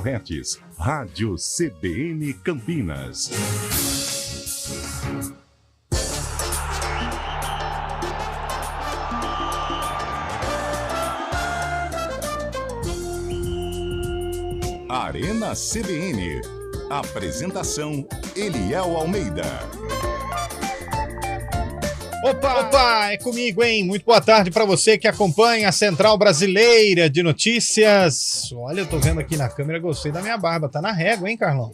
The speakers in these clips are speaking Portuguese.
Retes, Rádio CBN Campinas. Arena CBN. Apresentação: Eliel Almeida. Opa, é comigo, hein? Muito boa tarde para você que acompanha a Central Brasileira de Notícias. Olha, eu tô vendo aqui na câmera, gostei da minha barba. Tá na régua, hein, Carlão?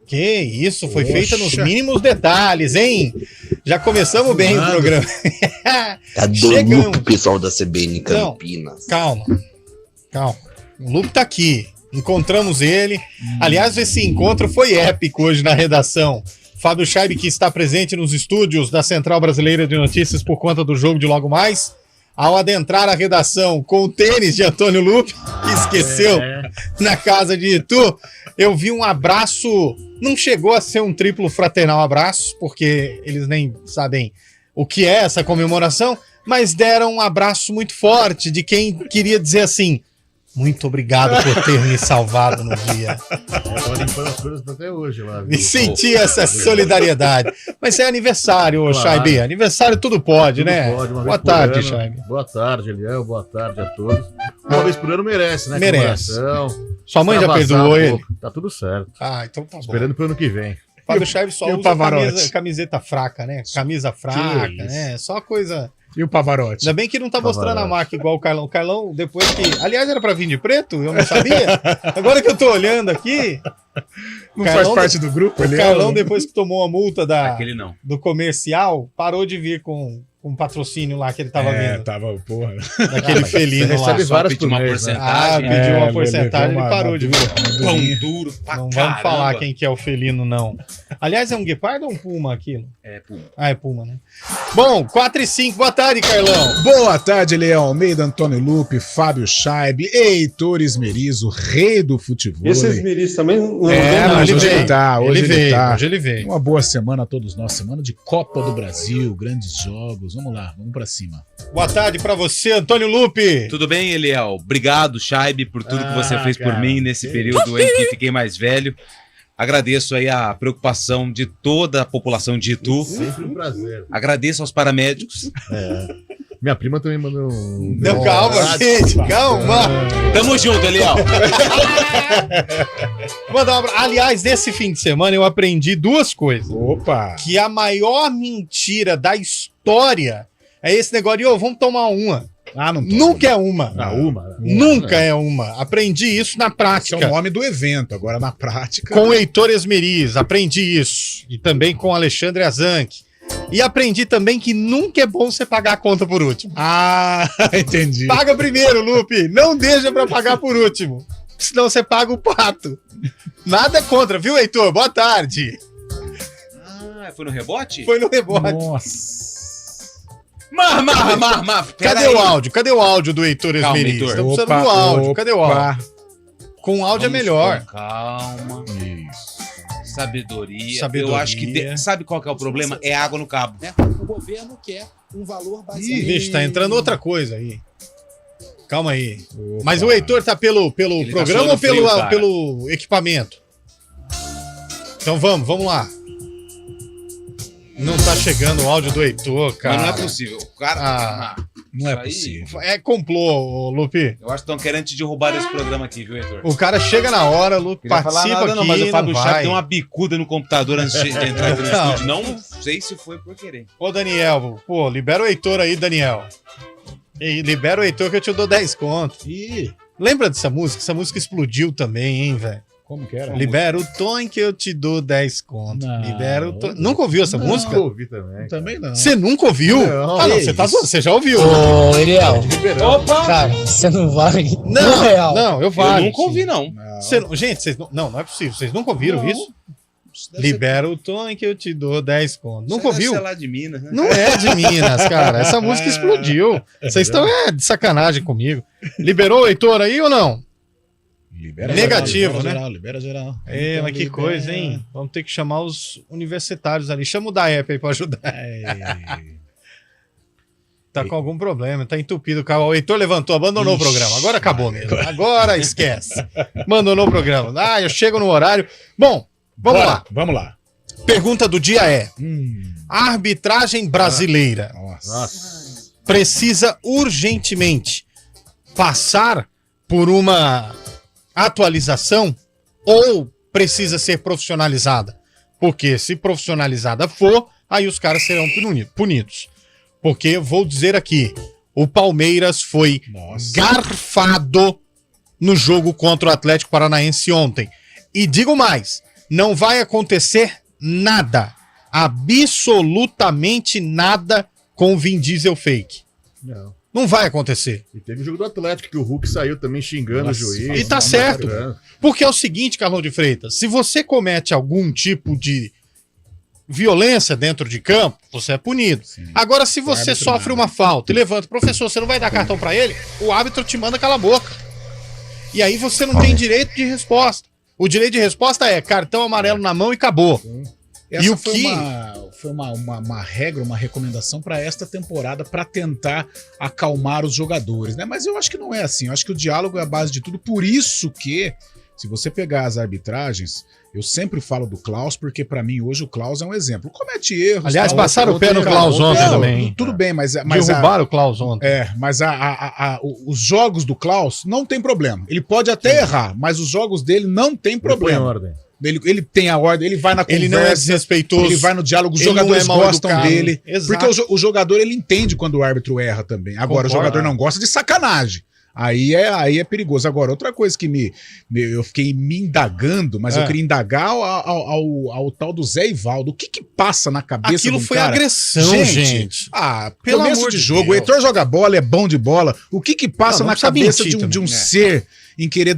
Que isso, foi feita nos mínimos detalhes, hein? Já começamos bem o programa. Cadê o pessoal da CBN Campinas? Calma. O Lupe tá aqui. Encontramos ele. Aliás, esse encontro foi épico hoje na redação. Fábio Scheib, que está presente nos estúdios da Central Brasileira de Notícias por conta do jogo de logo mais, ao adentrar a redação com o tênis de Antônio Lupe, que esqueceu na casa de Itu, eu vi um abraço, não chegou a ser um triplo fraternal abraço, porque eles nem sabem o que é essa comemoração, mas deram um abraço muito forte de quem queria dizer assim: muito obrigado por ter me salvado no dia. Tô limpando as coisas até hoje lá. Me senti essa solidariedade. Mas é aniversário, claro. Scheib. Aniversário tudo pode, tudo né? Pode, boa tarde, Scheib. Boa tarde, Eliel. Boa tarde a todos. Uma vez por ano merece, né? Merece. Sua mãe já perdoou ele? Tá tudo certo. Ah, então tá bom. Esperando pro ano que vem. Fábio Scheib só usa camiseta fraca, né? Camisa fraca, né? Só coisa... E o Pavarotti? Ainda bem que não tá mostrando a marca igual o Carlão. O Carlão, depois que... Aliás, era pra vir de preto? Eu não sabia. Agora que eu tô olhando aqui... Não Carlão, faz parte do grupo? O Carlão, depois que tomou a multa não. do comercial, parou de vir com um patrocínio lá que ele tava vendo. Tava, porra. Daquele felino lá. Recebe várias pediu uma porcentagem. Pediu uma porcentagem, ele parou de vir. Pão duro pra Não caramba. vamos falar quem que é o felino, não. Aliás, é um guepardo ou um puma aquilo? É puma. Ah, é puma, né? Bom, 4h05, boa tarde, Carlão. Boa tarde, Leão Almeida, Antônio Lupe, Fábio Scheib, Heitor Esmerizo, rei do futebol. Esse Esmerizo também não mas hoje ele tá. Hoje ele veio. Uma boa semana a todos nós, semana de Copa do Brasil, grandes jogos. Vamos lá, vamos pra cima. Boa tarde pra você, Antônio Lupe. Tudo bem, Eliel? Obrigado, Scheib, por tudo que você fez por mim nesse período em que fiquei mais velho. Agradeço aí a preocupação de toda a população de Itu. Sempre um prazer. Agradeço aos paramédicos. Minha prima também mandou um... Não, calma, gente, calma. Tamo junto, Eliel. Aliás, nesse fim de semana eu aprendi duas coisas. Opa! Que a maior mentira da história é esse negócio de, vamos tomar uma. Não nunca é uma. Nunca é uma. Aprendi isso na prática. Esse é o nome do evento, agora na prática. Com o Heitor Esmeriz, aprendi isso. E também com o Alexandre Azanque. E aprendi também que nunca é bom você pagar a conta por último. Entendi. Paga primeiro, Lupe. Não deixa pra pagar por último. Senão você paga o pato. Nada contra, viu, Heitor? Boa tarde. Foi no rebote? Foi no rebote. Nossa. Cadê o áudio do Heitor Esmeriz? Estamos precisando do áudio. Cadê o áudio? Com o áudio é melhor. Calma. Isso. Sabedoria. Eu acho que... Sabe qual que é o problema? É água no cabo. O governo quer um valor baseado... Vixe, tá entrando outra coisa aí. Calma aí. Opa. Mas o Heitor tá pelo programa ou pelo equipamento? Então vamos lá. Não tá chegando o áudio do Heitor, cara. Mas não é possível. O cara... Não é possível. É complô, Lupe. Eu acho que estão querendo te derrubar esse programa aqui, viu, Heitor? O cara chega na hora, Lupe, participa aqui, mas o Fábio Scheib deu uma bicuda no computador antes de entrar aqui no estúdio. Não sei se foi por querer. Ô, Daniel, libera o Heitor aí, Daniel. E libera o Heitor que eu te dou 10 conto. Lembra dessa música? Essa música explodiu também, hein, velho? Como que era? Libera o Tom que eu te dou 10 conto. Libera o Tom. Nunca ouviu essa música? Nunca ouvi também. Também não. Você nunca ouviu? Não. Você já ouviu. Ô, Eliel. Opa! Cara, você não vai. Não, eu vale. Eu nunca ouvi, não. Gente, vocês não é possível. Vocês nunca ouviram isso? Libera o Tom que eu te dou 10 conto. Nunca ouviu? É lá de Minas, né? Não é de Minas, cara. Essa música explodiu. Vocês estão de sacanagem comigo. Liberou o Heitor aí ou não? Libera negativo, geral, né? Libera geral. Mas que coisa, hein? Vamos ter que chamar os universitários ali. Chama o Daep aí pra ajudar. Tá com algum problema, tá entupido o carro. O Heitor levantou, abandonou o programa. Agora acabou mesmo. Agora esquece. Abandonou o programa. Ah, eu chego no horário. Bom, vamos lá. Vamos lá. Pergunta do dia é: a arbitragem brasileira precisa urgentemente passar por uma atualização ou precisa ser profissionalizada? Porque se profissionalizada for, aí os caras serão punidos. Porque eu vou dizer aqui, o Palmeiras foi garfado no jogo contra o Atlético Paranaense ontem. E digo mais, não vai acontecer nada, absolutamente nada com o Vin Diesel fake. Não vai acontecer. E teve o jogo do Atlético, que o Hulk saiu também xingando o juiz. E tá certo. Porque é o seguinte, Carlão de Freitas, se você comete algum tipo de violência dentro de campo, você é punido. Sim. Agora, se você sofre uma falta e levanta, professor, você não vai dar cartão pra ele? O árbitro te manda calar a boca. E aí você não tem direito de resposta. O direito de resposta é cartão amarelo na mão e acabou. Sim. Essa foi uma regra, uma recomendação para esta temporada para tentar acalmar os jogadores, né? Mas eu acho que não é assim. Eu acho que o diálogo é a base de tudo. Por isso que, se você pegar as arbitragens, eu sempre falo do Klaus, porque para mim hoje o Klaus é um exemplo. Comete erros. Aliás, passaram o pé no Klaus ontem também. Tudo bem, mas derrubaram o Klaus ontem. Mas os jogos do Klaus não tem problema. Ele pode até errar, mas os jogos dele não tem problema. Ele põe ordem. Ele tem a ordem, ele vai na conversa, ele não é desrespeitoso, ele vai no diálogo, os jogadores gostam dele. Exato. Porque o jogador, ele entende quando o árbitro erra também. Agora, o jogador não gosta de sacanagem. Aí é perigoso. Agora, outra coisa que eu fiquei me indagando, mas eu queria indagar ao tal do Zé Ivaldo. O que passa na cabeça Aquilo do foi cara? agressão, gente. Pelo começo de jogo, o Heitor joga bola, é bom de bola. O que passa na cabeça de um ser em querer...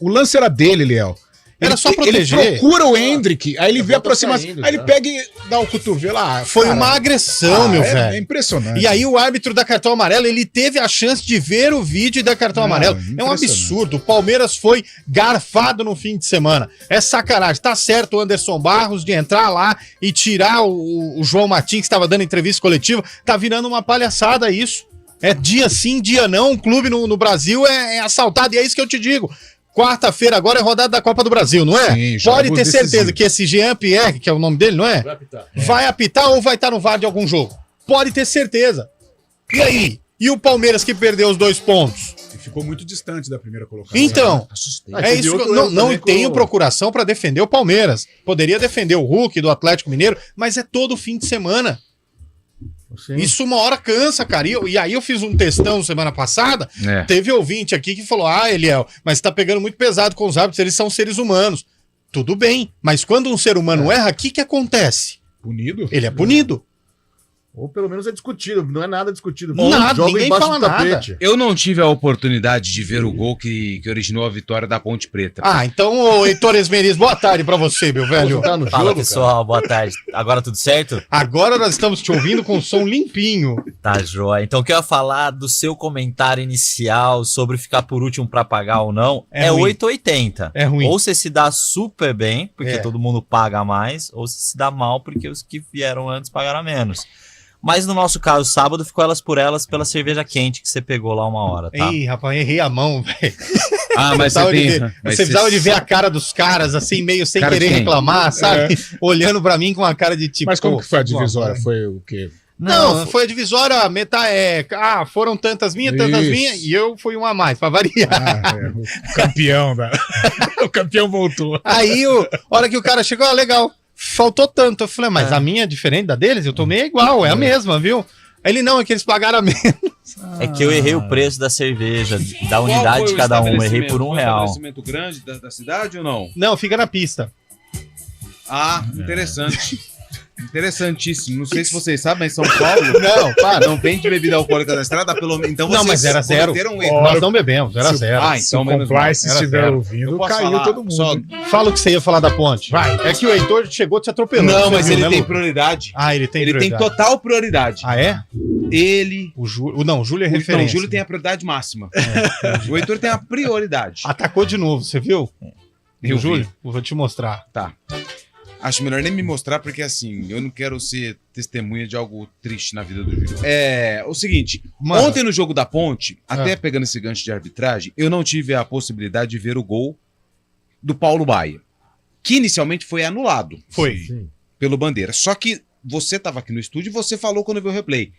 O lance era dele, Léo. Era só proteger. Ele procura o Hendrick, aí ele vê a aproximação, aí ele pega e dá o cotovelo. Foi uma agressão, meu velho. É impressionante. E aí o árbitro dá cartão amarelo, ele teve a chance de ver o vídeo e dar cartão amarelo. É um absurdo. O Palmeiras foi garfado no fim de semana. É sacanagem. Tá certo o Anderson Barros de entrar lá e tirar o João Martins, que estava dando entrevista coletiva. Tá virando uma palhaçada isso. É dia sim, dia não. Um clube no Brasil é assaltado. E é isso que eu te digo. Quarta-feira agora é rodada da Copa do Brasil, não é? Sim, pode ter certeza que esse Jean Pierre, que é o nome dele, não é? Vai apitar ou vai estar no VAR de algum jogo? Pode ter certeza. E aí? E o Palmeiras que perdeu os 2 pontos? E ficou muito distante da primeira colocação. Então, é isso que eu não tenho procuração para defender o Palmeiras. Poderia defender o Hulk do Atlético Mineiro, mas é todo fim de semana. Sim. Isso uma hora cansa, cara. E aí eu fiz um textão semana passada, teve ouvinte aqui que falou, Eliel, mas tá pegando muito pesado com os árbitros, eles são seres humanos. Tudo bem, mas quando um ser humano erra, o que acontece? Punido? Ele é punido. Ou pelo menos é discutido, não é nada discutido. Nada, ninguém fala nada. Eu não tive a oportunidade de ver o gol que originou a vitória da Ponte Preta. Então, Heitor Esmeriz, boa tarde pra você, meu velho. Fala, pessoal, boa tarde. Agora tudo certo? Agora nós estamos te ouvindo com o som limpinho. Tá, joia. Então, o que eu ia falar do seu comentário inicial sobre ficar por último pra pagar ou não, é 880. É ruim. Ou você se dá super bem, porque todo mundo paga mais, ou você se dá mal, porque os que vieram antes pagaram menos. Mas no nosso caso, sábado, ficou elas por elas pela cerveja quente que você pegou lá 1 hora, tá? Ih, rapaz, errei a mão, velho. Mas você precisava de ver a cara dos caras, assim, meio sem querer reclamar, sabe? Olhando pra mim com uma cara de tipo... Mas como que foi a divisória? Foi o quê? Não, foi a divisória, foram tantas minhas, e eu fui uma a mais, pra variar. O campeão, o campeão voltou. Aí, a hora que o cara chegou, legal. Faltou tanto. Eu falei, mas a minha é diferente da deles? Eu tomei igual, é a mesma, viu? Ele não, é que eles pagaram a menos. É que eu errei o preço da cerveja, da unidade de cada um, errei por R$1. É um estabelecimento grande da cidade ou não? Não, fica na pista. Interessante. Interessantíssimo. Não sei se vocês sabem, mas São Paulo não vende bebida alcoólica na estrada, pelo menos. Então não, mas era 0. Nós não bebemos, era 0. Então se o Compliance estiver ouvindo, caiu todo mundo. Fala o que você ia falar da ponte. Vai. É que o Heitor chegou te atropelando. Não, mas ele tem prioridade. Ele tem prioridade. Ele tem total prioridade. É? Ele... O Júlio é referência. Então, o Júlio tem a prioridade máxima. O Heitor tem a prioridade. Atacou de novo, você viu? Eu Júlio? Vou te mostrar. Tá. Acho melhor nem me mostrar, porque assim, eu não quero ser testemunha de algo triste na vida do Júlio. O seguinte, Mano. ontem no jogo da Ponte, até pegando esse gancho de arbitragem, eu não tive a possibilidade de ver o gol do Paulo Baia, que inicialmente foi anulado. Foi. Pelo Bandeira. Só que você estava aqui no estúdio e você falou quando viu o replay.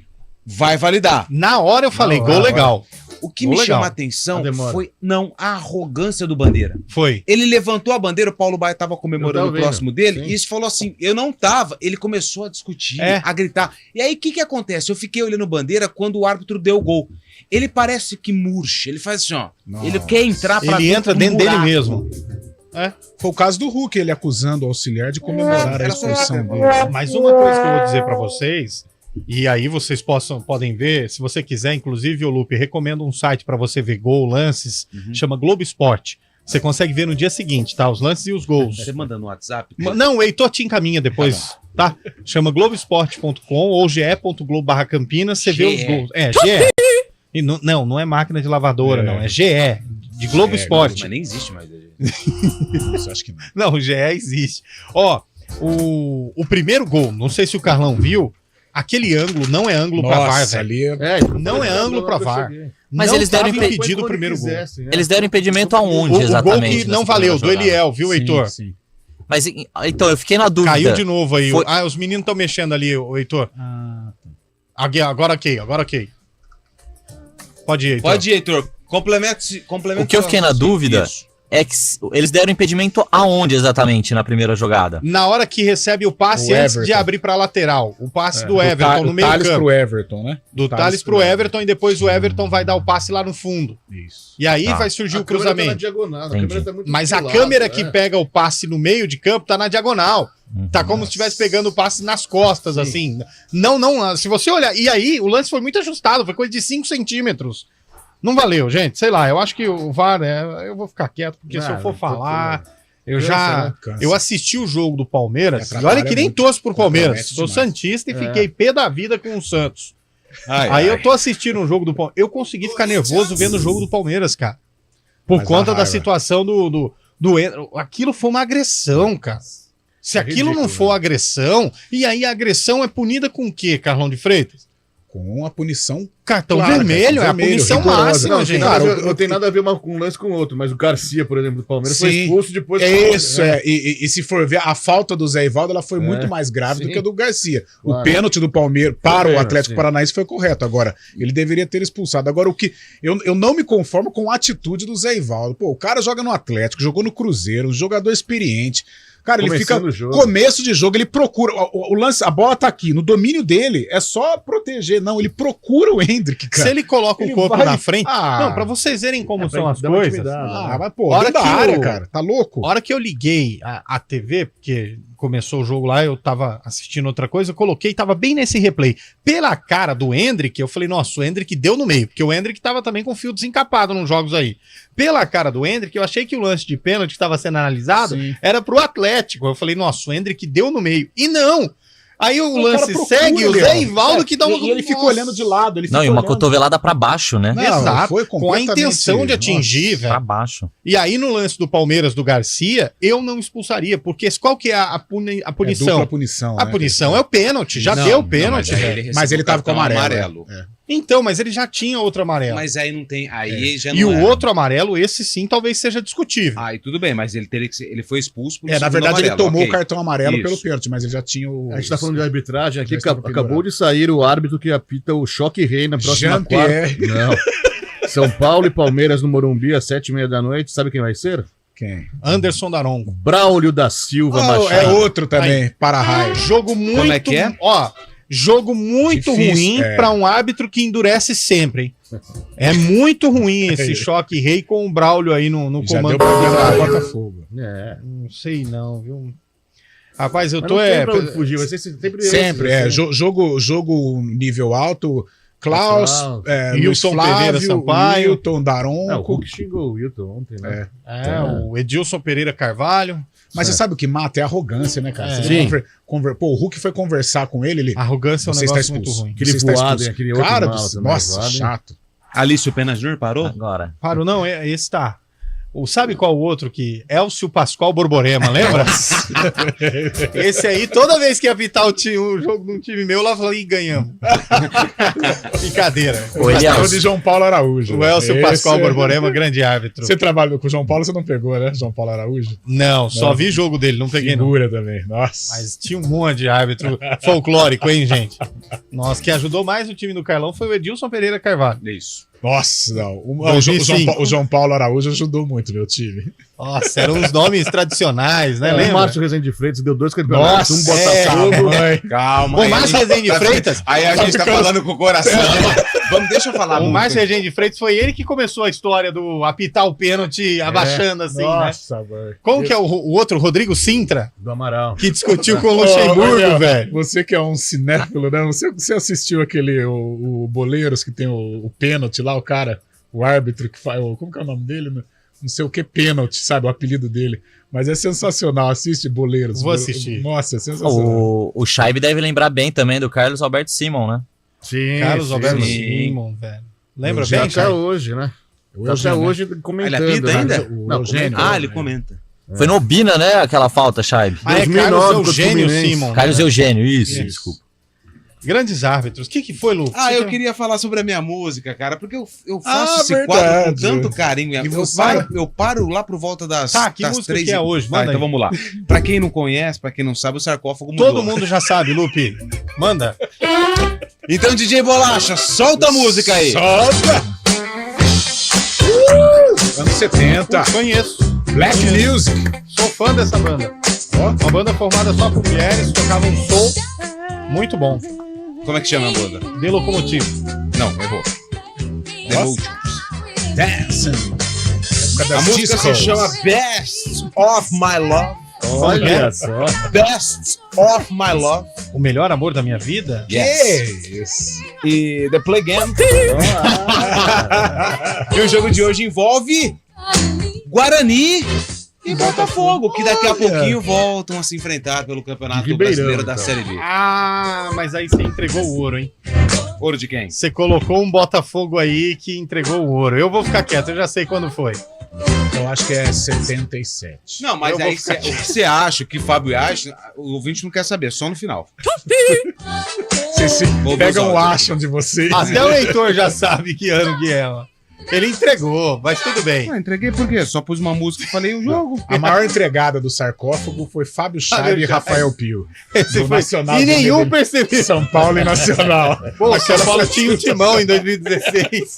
Vai validar. Na hora eu falei, gol legal. O que Gol me legal. chama a atenção foi, a arrogância do Bandeira. Foi. Ele levantou a bandeira, o Paulo Baia estava comemorando Eu tava próximo dele, Sim. e isso falou assim, eu não tava. Ele começou a discutir, a gritar. E aí, o que acontece? Eu fiquei olhando a bandeira quando o árbitro deu o gol. Ele parece que murcha, ele faz assim, ó. Nossa. Ele quer entrar pra Ele entra do dentro dele buraco. mesmo. Foi o caso do Hulk, ele acusando o auxiliar de comemorar a era expulsão só- dele. Mas uma coisa que eu vou dizer pra vocês, e aí vocês podem ver, se você quiser, inclusive, ô Lupe, recomendo um site pra você ver gol, lances, chama Globo Esporte. Você consegue ver no dia seguinte, tá? Os lances e os gols. Você manda no WhatsApp? Não, o Heitor te encaminha depois, tá? Chama globoesporte.com ou ge.globo/Campinas, você vê os gols. GE. E não é máquina de lavadora, não. É GE, de Globo Esporte. Mas nem existe mais. Isso, acho que não. Não, o GE existe. Ó, o primeiro gol, não sei se o Carlão viu, aquele ângulo não é ângulo pra VAR, Nossa, velho. ali Não é ângulo pra VAR. Mas Não eles deram tava impe- impedido o primeiro gol. Eles deram impedimento aonde, O gol exatamente? que não nessa valeu, primeira do jogada? Eliel, viu, Heitor? Sim. Mas então, eu fiquei na dúvida. Caiu de novo aí. Foi- Os meninos estão mexendo ali, o Heitor. Agora ok. Pode ir, Heitor. Pode ir, Heitor. Complemente. O que eu fiquei na dúvida é que eles deram impedimento aonde exatamente na primeira jogada? Na hora que recebe o passe O antes de Everton. abrir pra lateral. O passe do Everton no meio Thales campo. pro Everton, né? Do Thales pro Everton e depois o Everton vai dar o passe lá no fundo. Isso. E aí Tá. vai surgir A o câmera tá na cruzamento. diagonal, Entendi. a câmera tá muito Mas pro a lado, câmera que é. pega o passe no meio de campo tá na diagonal. Tá como se estivesse pegando o passe nas costas, assim. Não, se você olhar. E aí, o lance foi muito ajustado, foi coisa de 5 centímetros. Não valeu, gente. Sei lá, eu acho que o VAR, eu vou ficar quieto, porque se eu for falar. Eu já. Cansa. Eu assisti o jogo do Palmeiras. E olha Atrapalha que nem muito. torço pro Palmeiras. Compromete Sou demais. santista e fiquei pé da vida com o Santos. Ai, Aí ai. eu tô assistindo um jogo do Palmeiras. Eu consegui ficar nervoso vendo o jogo do Palmeiras, cara. Por Mas conta a da raiva. situação do. Aquilo foi uma agressão, cara. Se aquilo não for agressão, e aí a agressão é punida com o quê, Carlão de Freitas? Com a punição. Cartão Clara, vermelho, cartão é a vermelho, punição rigorosa. máxima, Não, gente. cara, Cara, não tem nada a ver um lance com o outro, mas o Garcia, por exemplo, do Palmeiras, foi Sim. expulso depois. Isso, E se for ver, a falta do Zé Ivaldo ela foi muito mais grave do Sim. que a do Garcia. O Claro. pênalti do Palmeiras para o Pênalti, Atlético sim. Paranaense foi correto. Agora, ele deveria ter expulsado. Agora, o que. Eu não me conformo com a atitude do Zé Ivaldo. Pô, o cara joga no Atlético, jogou no Cruzeiro, um jogador experiente. Cara, ele fica. Começando o jogo. Começo de jogo, ele procura. O lance, a bola tá aqui. No domínio dele, é só proteger. Não, ele procura o Hendrick, cara. Se ele coloca o Ele corpo vai- na frente. Ah. Não, pra vocês verem como são pra as dar uma coisas. intimidade. Ah, mas pô, Hora dentro da que área, o- cara. Tá louco? A hora que eu liguei a TV, porque começou o jogo lá, eu tava assistindo outra coisa, eu coloquei, tava bem nesse replay. Pela cara do Hendrick, eu falei, nossa, o Hendrick deu no meio, porque o Hendrick tava também com fio desencapado nos jogos aí. Pela cara do Hendrick, eu achei que o lance de pênalti que tava sendo analisado Sim. era pro Atlético. Eu falei, nossa, o Hendrick deu no meio. E não! Aí o O lance cara procura, segue, o Zé Leandro. Ivaldo que dá um... E ele fica Nossa. olhando de lado. Ele Não, fica e uma olhando. cotovelada pra baixo, né? Não, Exato, foi com a intenção de completamente- atingir, Pra velho. baixo. E aí no lance do Palmeiras, do Garcia, eu não expulsaria, porque qual que é a É punição? dupla punição. A né? punição é o pênalti, já deu o pênalti, mas aí velho. ele Mas ele recebeu tava com cartão amarelo. Então, mas ele já tinha outro amarelo. Mas aí não tem. Aí já não E o é. outro amarelo, esse sim, talvez seja discutível. Aí tudo bem, mas ele teria que ser, ele foi expulso por Na segundo verdade, ele amarelo, tomou ok. o cartão amarelo Isso. pelo pênalti, mas ele já tinha o. A gente tá falando de arbitragem aqui, Já estava acabou de sair o árbitro que apita o Choque Rei na próxima quarta. Jean-Pierre. Não. São Paulo e Palmeiras no Morumbi às 7h30 da noite. Sabe quem vai ser? Quem? Anderson Daronco. Braulio da Silva Machado. É outro também, para-raio. Jogo muito. Como é que é? Ó, jogo muito Difícil, ruim pra um árbitro que endurece sempre, hein? É muito ruim esse choque rei com o Braulio aí no Já comando deu problema da no arbitragem. Botafogo. É. Não sei não, viu? Rapaz, eu Mas tô não tem pra onde fugir, vai ser sempre esse, Sempre, jogo nível alto. Klaus, Klaus, Luiz Wilson Pereira Flávio, Sampaio. Wilton, É, o Daronco. Hulk xingou o Wilton ontem, né? o Edilson Pereira Carvalho. Mas você sabe o que mata? É a arrogância, né, cara? É. Você Sim. Pô, o Hulk foi conversar com ele, Arrogância é um você está negócio muito expulso. ruim. Aquele Você está voado, expulso. aquele outro Cara, mal também, nossa, voado, hein? chato. Alício Pena Júnior parou? Agora. Paro não, esse tá. Sabe qual o outro que? Elcio Pascoal Borborema, lembra? Esse aí, toda vez que ia apitar o jogo de um time meu, lá falou, ih, ganhamos. Brincadeira. O de João Paulo Araújo. O Elcio Pascoal Borborema, grande árbitro. Você trabalhou com o João Paulo, você não pegou, né? João Paulo Araújo? Não, só vi jogo dele, não peguei não. Figura também, nossa. Mas tinha um monte de árbitro folclórico, hein, gente? Nossa, quem ajudou mais o time do Carlão foi o Edilson Pereira Carvalho. Isso. Nossa, não. O João Paulo Araújo ajudou muito meu time. Nossa, eram os nomes tradicionais, né? O Márcio Rezende de Freitas deu 2 campeonatos, um Botafogo. Calma. O Márcio Rezende de Freitas. Aí a gente tá falando com o coração. Deixa eu falar. O Márcio Rezende de Freitas foi ele que começou a história do apitar o pênalti abaixando assim, nossa, né? Mano. Como que é o outro, Rodrigo Sintra? Do Amaral. Que discutiu com o Luxemburgo, velho. Você que é um cinéfilo, né? Você assistiu o Boleiros, que tem o pênalti lá, o cara, o árbitro que faz. Como que é o nome dele? Não sei o que, pênalti, sabe? O apelido dele. Mas é sensacional. Assiste Boleiros. Vou assistir. Nossa, é sensacional. O Scheibe deve lembrar bem também do Carlos Alberto Simon, né? Sim. Carlos Alberto Simon, velho. Lembra bem? Até hoje, né? Até hoje comentando. Ele apita ainda? O Eugênio. Ele comenta. Foi no Obina, né? Aquela falta, Scheibe. É Carlos Eugênio Simon. Carlos Eugênio, isso. Desculpa. Grandes árbitros. O que foi, Lu? Eu queria falar sobre a minha música, cara, porque eu faço esse quadro com tanto carinho. Eu paro lá por volta das, que das música 3 que é hoje? Manda então vamos lá. Pra quem não conhece, pra quem não sabe, o sarcófago mudou. Todo mundo já sabe, Lupe. Manda. Então, DJ Bolacha, solta a música aí. Solta! Anos 70. Conheço. Black Music. Sou fã dessa banda. Uma banda formada só por mulheres, tocava um soul muito bom. Como é que chama a banda? The Locomotive. Não, errou. The Multiples. Dancing. A música se chama Best of My Love. Olha só. Best of My Love. O melhor amor da minha vida? Yes. E The Play Game. E o jogo de hoje envolve Guarani e Botafogo, que daqui a pouquinho voltam a se enfrentar pelo Campeonato Brasileiro da Série B. Mas aí você entregou o ouro, hein? Ouro de quem? Você colocou um Botafogo aí que entregou o ouro. Eu vou ficar quieto, eu já sei quando foi. Eu acho que é 77. Não, mas aí o que você acha que Fábio acha, o ouvinte não quer saber, só no final. Vocês pegam o acham de vocês. Até o Heitor já sabe que ano que é, ó. Ele entregou, mas tudo bem. Entreguei por quê? Só pus uma música e falei o jogo. A maior entregada do sarcófago foi Fábio Scheibe e Rafael Pio. Esse foi Nacional. E nenhum percebeu. São Paulo e Nacional. Pô, São Paulo tinha o Timão em 2016.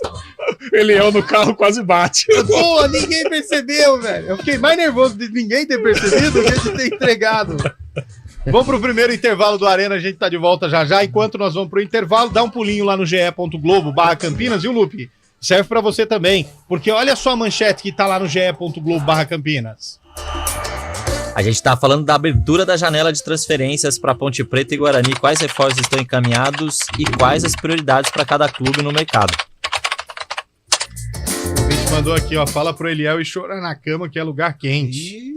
Leão no carro quase bate. Pô, ninguém percebeu, velho. Eu fiquei mais nervoso de ninguém ter percebido do que de ter entregado. Vamos pro primeiro intervalo do Arena, a gente tá de volta já já. Enquanto nós vamos pro intervalo, dá um pulinho lá no ge.globo/Campinas, viu, Lupe? Serve pra você também, porque olha só a manchete que tá lá no ge.globo/Campinas. A gente tá falando da abertura da janela de transferências para Ponte Preta e Guarani, quais reforços estão encaminhados e quais as prioridades para cada clube no mercado. A gente mandou aqui, ó, fala pro Eliel e chora na cama que é lugar quente.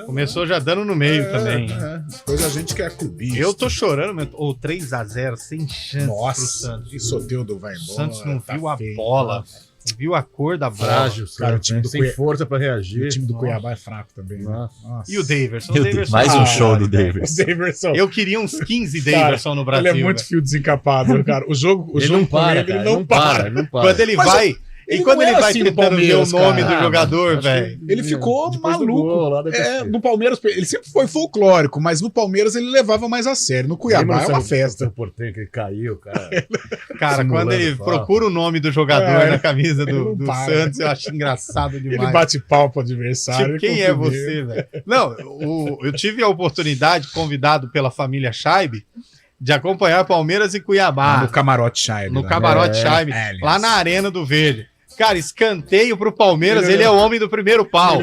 Começou já dando no meio também. Depois a gente quer clubista. Eu tô chorando, ou 3-0, sem chance. Nossa, pro Santos. e Soteldo vai embora. O Santos não tá viu a feio, bola, nossa. não viu a cor da bola. Frágil, cara, o time do sem força pra reagir. O time do Cuiabá é fraco também. Nossa. E o Daverson? Mais um show do Daverson. Eu queria uns 15 Daverson no Brasil. Ele é muito fio desencapado, cara. O jogo não para, ele não para. Quando ele vai... E quando ele vai tentando ver o nome do jogador, velho? Ele ficou maluco. No Palmeiras, ele sempre foi folclórico, mas no Palmeiras ele levava mais a sério. No Cuiabá é uma festa. O porteiro que ele caiu, cara. Cara, quando ele procura o nome do jogador na camisa do Santos, eu acho engraçado demais. Ele bate pau pro adversário. Quem é você, velho? Não, eu tive a oportunidade, convidado pela família Scheibe, de acompanhar Palmeiras e Cuiabá. No Camarote Scheibe. No Camarote Scheibe, lá na Arena do Verde. Cara, escanteio pro Palmeiras, ele é o homem do primeiro pau.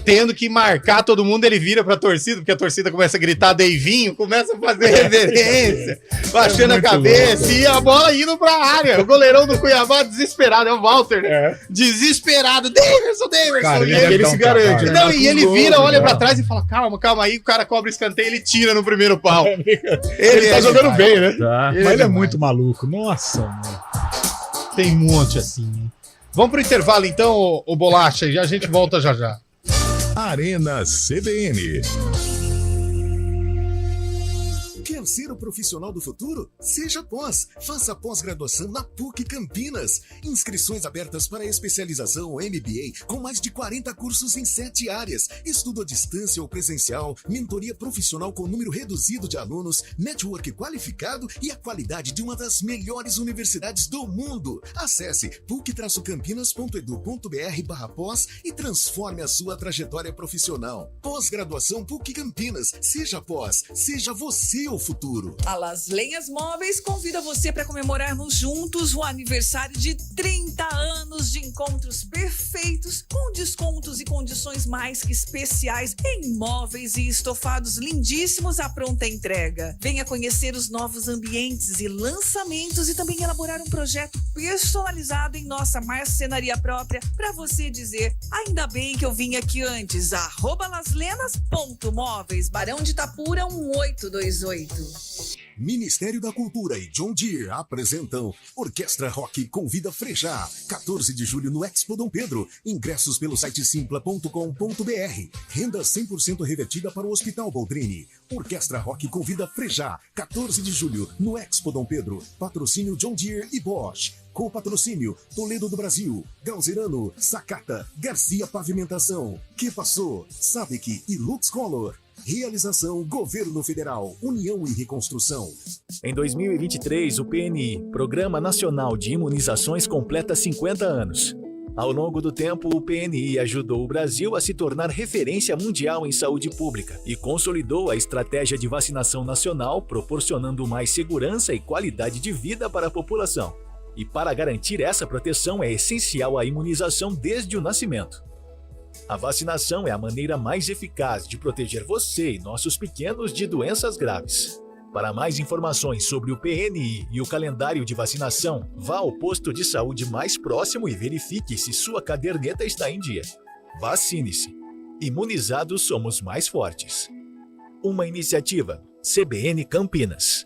Tendo que marcar todo mundo, ele vira pra torcida, porque a torcida começa a gritar Deivinho, começa a fazer reverência, baixando a cabeça, louco. E a bola indo pra área. O goleirão do Cuiabá desesperado, é o Walter, né? Desesperado, Daverson. Cara, e ele se garante. Né? Não, e ele vira, olha pra trás e fala, calma aí, o cara cobra escanteio, ele tira no primeiro pau. Ele tá jogando bem, né? Tá. Mas ele é muito maluco. Nossa, mano. Tem um monte assim, hein? Vamos pro intervalo então, o Bolacha, e a gente volta já já. Arena CBN. Quer ser o profissional do futuro? Seja pós. Faça pós-graduação na PUC Campinas. Inscrições abertas para especialização MBA com mais de 40 cursos em 7 áreas. Estudo à distância ou presencial, mentoria profissional com número reduzido de alunos, network qualificado e a qualidade de uma das melhores universidades do mundo. Acesse puc-campinas.edu.br/pós e transforme a sua trajetória profissional. Pós-graduação PUC Campinas. Seja pós. Seja você o futuro. A Las Lenhas Móveis convida você para comemorarmos juntos o aniversário de 30 anos de encontros perfeitos, com descontos e condições mais que especiais em móveis e estofados lindíssimos à pronta entrega. Venha conhecer os novos ambientes e lançamentos e também elaborar um projeto personalizado em nossa marcenaria própria para você dizer: ainda bem que eu vim aqui antes. @laslenas.móveis, Barão de Itapura 1828. Ministério da Cultura e John Deere apresentam Orquestra Rock convida Frejá, 14 de julho no Expo Dom Pedro. Ingressos pelo site simpla.com.br. Renda 100% revertida para o Hospital Boldrini. Orquestra Rock convida Frejá, 14 de julho no Expo Dom Pedro. Patrocínio John Deere e Bosch. Com patrocínio Toledo do Brasil, Galzerano, Sakata, Garcia Pavimentação, Que Passou, Sabic e Lux Color. Realização Governo Federal, União e Reconstrução. Em 2023, o PNI, Programa Nacional de Imunizações, completa 50 anos. Ao longo do tempo, o PNI ajudou o Brasil a se tornar referência mundial em saúde pública e consolidou a estratégia de vacinação nacional, proporcionando mais segurança e qualidade de vida para a população. E para garantir essa proteção é essencial a imunização desde o nascimento. A vacinação é a maneira mais eficaz de proteger você e nossos pequenos de doenças graves. Para mais informações sobre o PNI e o calendário de vacinação, vá ao posto de saúde mais próximo e verifique se sua caderneta está em dia. Vacine-se. Imunizados somos mais fortes. Uma iniciativa CBN Campinas.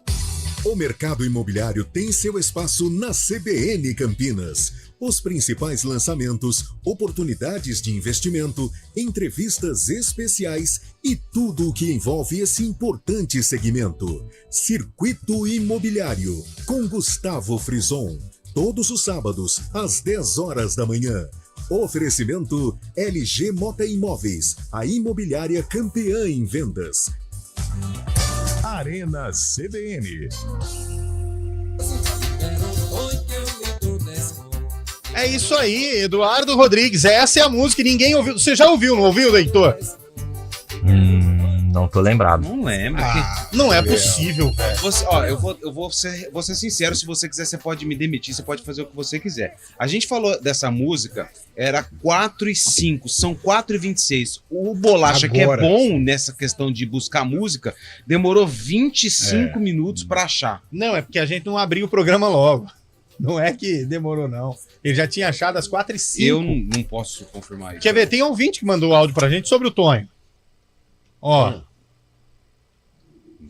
O mercado imobiliário tem seu espaço na CBN Campinas. Os principais lançamentos, oportunidades de investimento, entrevistas especiais e tudo o que envolve esse importante segmento. Circuito Imobiliário, com Gustavo Frison. Todos os sábados, às 10 horas da manhã. Oferecimento LG Mota Imóveis, a imobiliária campeã em vendas. Arena CBN. É isso aí, Eduardo Rodrigues. Essa é a música que ninguém ouviu. Você já ouviu, não ouviu, Heitor? Não tô lembrado. Não lembro. Não é possível, velho. Eu vou ser sincero, se você quiser, você pode me demitir, você pode fazer o que você quiser. A gente falou dessa música, era 4:05, são 4:26. O Bolacha, Agora, que é bom nessa questão de buscar música, demorou 25 minutos pra achar. Não, é porque a gente não abriu o programa logo. Não é que demorou, não. Ele já tinha achado às 4:05. Eu não posso confirmar isso. Quer ver? Tem um ouvinte que mandou áudio pra gente sobre o Tonho. Ó.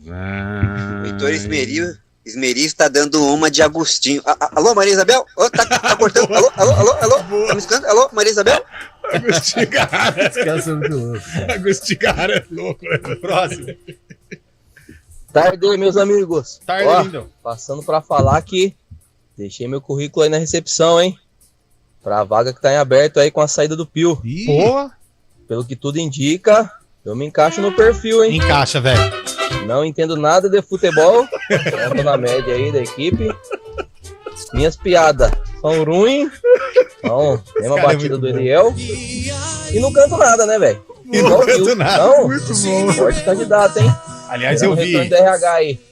O Heitor Esmeri está dando uma de Agostinho. Alô, Maria Isabel? Tá cortando? Alô? Tá me escutando? Alô, Maria Isabel? Agostinho Carrara. Esquece muito louco. Agostinho Carrara é louco, né? Próximo. Tarde, meus amigos. Tarde, lindo. Passando pra falar que deixei meu currículo aí na recepção, hein? Pra vaga que tá em aberto aí com a saída do Pio. Pô. Pelo que tudo indica, eu me encaixo no perfil, hein? Encaixa, velho. Não entendo nada de futebol. Eu tô na média aí da equipe. Minhas piadas são ruins. Então, tem uma batida do Eliel. E não canto nada, né, velho? Não canto nada. Não, muito bom. Forte candidato, hein? Aliás, eu vi.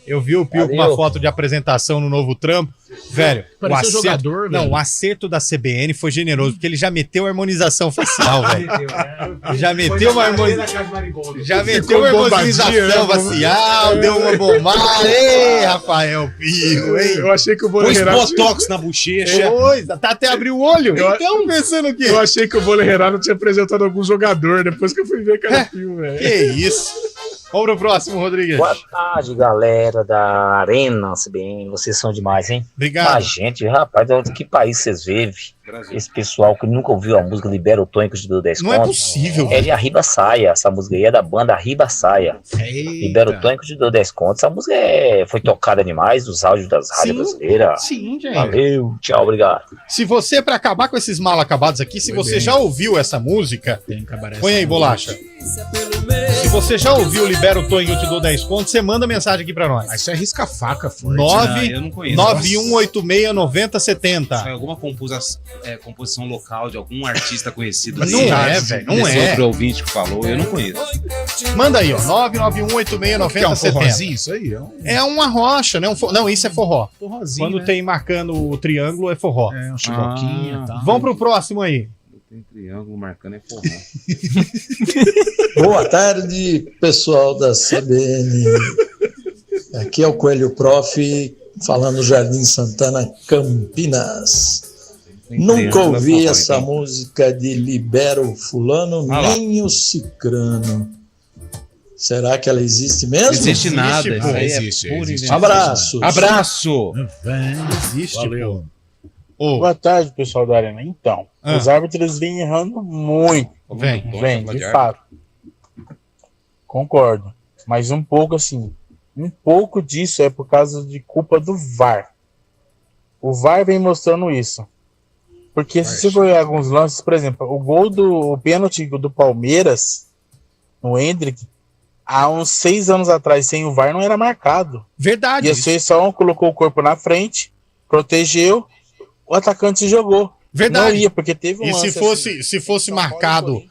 Eu vi o Pio com uma foto de apresentação no novo trampo. Velho, o acerto, o acerto da CBN foi generoso, porque ele já meteu a harmonização facial, velho. Já meteu uma harmonização facial, deu uma bombada. Ei, Rafael Pio, hein? Eu achei que o Bole Renato... Pôs botox na bochecha. Tá até abriu o olho. Então, pensando que... Eu achei que o Bole Renato tinha apresentado algum jogador, depois que eu fui ver que era Pio, velho. Que isso. Vamos pro próximo, Rodrigues. Boa tarde, galera da Arena CBN. Vocês são demais, hein? Obrigado. Mas, gente, rapaz, de que país vocês vivem? esse pessoal que nunca ouviu a música Libera o Tonho que eu te dou 10 Não é contos. possível. É de Arriba Saia. Essa música aí é da banda Arriba Saia. Libera o Tonho que eu te dou 10 contos. Essa música foi tocada demais nos áudios das rádios brasileiras. Sim, gente. Valeu, tchau, obrigado. Se você, pra acabar com esses mal acabados aqui, se você já ouviu essa música, põe aí, Bolacha. Se você já ouviu Libera o Tonho eu te dou 10 contos, você manda mensagem aqui pra nós. Isso é risca-faca, forte. 91869070. Foi alguma composição local de algum artista conhecido. Não é, velho. Não é. Outro ouvinte que falou, eu não conheço. Manda aí, ó. 991869070. É um forrozinho isso aí? É uma rocha, né? Não, isso é forró. Forrozinho, Quando né? tem marcando o triângulo, é forró. É, um chiboquinho e tal. Vamos pro próximo aí. Tem triângulo marcando, é forró. Boa tarde, pessoal da CBN. Aqui é o Coelho Prof, falando Jardim Santana, Campinas. Nunca ouvi essa música de Libero Fulano, nem o Cicrano. Será que ela existe mesmo? Não existe nada. Pô, Existe. Abraço. Abraço. Existe, Valeu. Boa tarde, pessoal da Arena. Então, os árbitros vêm errando muito. Vem, de fato. Concordo. Mas um pouco assim, um pouco disso é por causa de culpa do VAR. O VAR vem mostrando isso. Porque se você for olhar alguns lances, por exemplo, o pênalti do Palmeiras, no Hendrick, há uns 6 anos atrás, sem o VAR, não era marcado. Verdade. E a seleção colocou o corpo na frente, protegeu, o atacante se jogou. Verdade. Não ia, porque teve um E lance se fosse marcado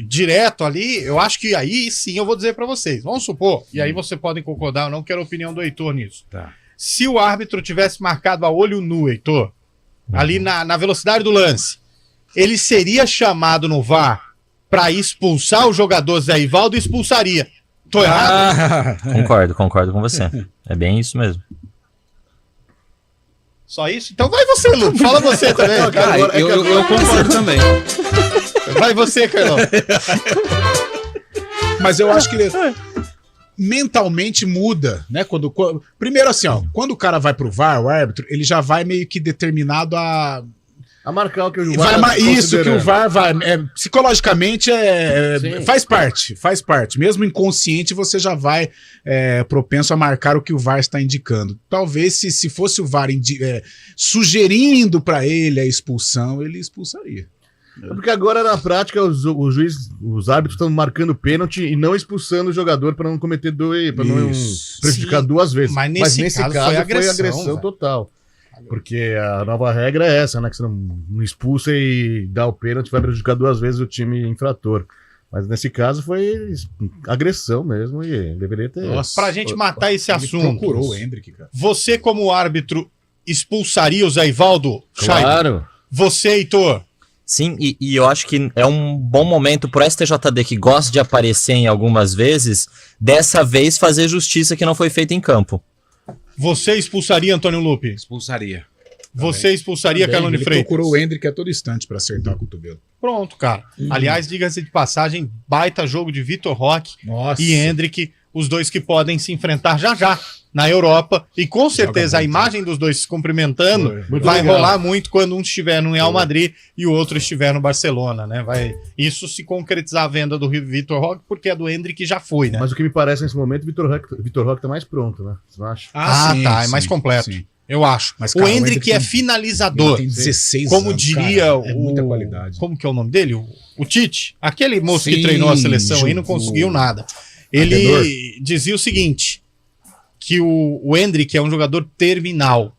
direto ali, eu acho que aí sim eu vou dizer pra vocês. Vamos supor, e aí vocês podem concordar, eu não quero a opinião do Heitor nisso. Tá. Se o árbitro tivesse marcado a olho nu, Heitor, ali na velocidade do lance, ele seria chamado no VAR pra expulsar o jogador Zé Ivaldo e expulsaria. Tô errado? Concordo com você. É bem isso mesmo. Só isso? Então vai você, Lu. Fala você também. Eu concordo também. Vai você, Carlão. Mas eu acho que ele mentalmente muda, né? Primeiro assim, ó, quando o cara vai pro VAR, o árbitro, ele já vai meio que determinado a marcar o que o VAR isso que o VAR vai. Psicologicamente faz parte. Mesmo inconsciente, você já vai propenso a marcar o que o VAR está indicando. Talvez se fosse o VAR sugerindo para ele a expulsão, ele expulsaria. É porque agora na prática os árbitros estão marcando pênalti e não expulsando o jogador para não cometer para não prejudicar duas vezes. Mas nesse caso foi agressão total. Porque a nova regra é essa, né? Que você não expulsa e dá o pênalti, vai prejudicar duas vezes o time infrator. Mas nesse caso foi agressão mesmo e deveria ter... Nossa, pra gente matar esse assunto, procurou o Hendrick, cara. Você como árbitro expulsaria o Zé Ivaldo? Claro. Você, Heitor? Sim, e eu acho que é um bom momento pro STJD, que gosta de aparecer em algumas vezes, dessa vez fazer justiça que não foi feita em campo. Você expulsaria, Antônio Lupe? Expulsaria. Você expulsaria, Carlone Freitas? Ele procurou o Hendrick a todo instante para acertar o cotovelo. Pronto, cara. Aliás, diga-se de passagem, baita jogo de Vitor Roque e Hendrick, os dois que podem se enfrentar já na Europa, e com certeza a imagem dos dois se cumprimentando vai rolar muito quando um estiver no Real Madrid e o outro estiver no Barcelona, né? Vai isso se concretizar a venda do Vitor Roque, porque a do Hendrick já foi, né? Mas o que me parece nesse momento, o Vitor Roque tá mais pronto, né? Você não acha? É mais completo. Sim. Eu acho. Mas, cara, o Hendrick é finalizador. Tem 16 como anos, diria cara, o... muita qualidade. Como que é o nome dele? O Tite. Aquele moço que treinou a seleção aí não conseguiu nada. Ele dizia o seguinte, que o Hendrick é um jogador terminal.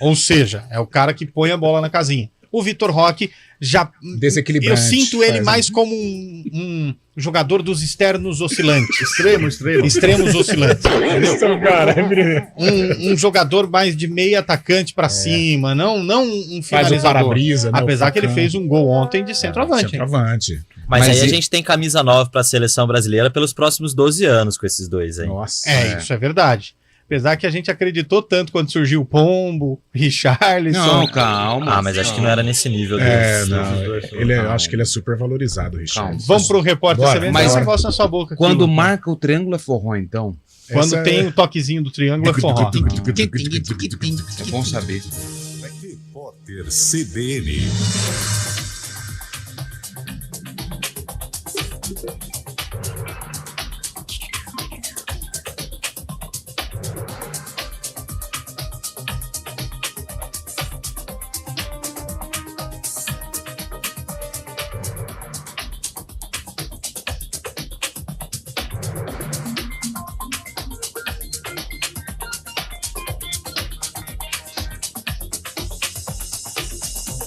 Ou seja, é o cara que põe a bola na casinha. O Vitor Roque já... Desequilibrante. Eu sinto ele mais como um jogador dos externos oscilantes. Extremos oscilantes. Um jogador mais de meio atacante pra cima, não um finalizador. Faz o para-brisa, né? Apesar que ele fez um gol ontem de centroavante. Mas aí a gente tem camisa nova pra seleção brasileira pelos próximos 12 anos com esses dois aí. Nossa. Isso é verdade. Apesar que a gente acreditou tanto quando surgiu o Pombo, Richarlison. Não, calma. Mas acho que não era nesse nível. Eu acho que ele é super valorizado, Richarlison. Vamos pro repórter CBN. Mas esse negócio na sua boca. Quando marca o triângulo é forró, então? Quando tem o toquezinho do triângulo é forró. É bom saber. Repórter CBN.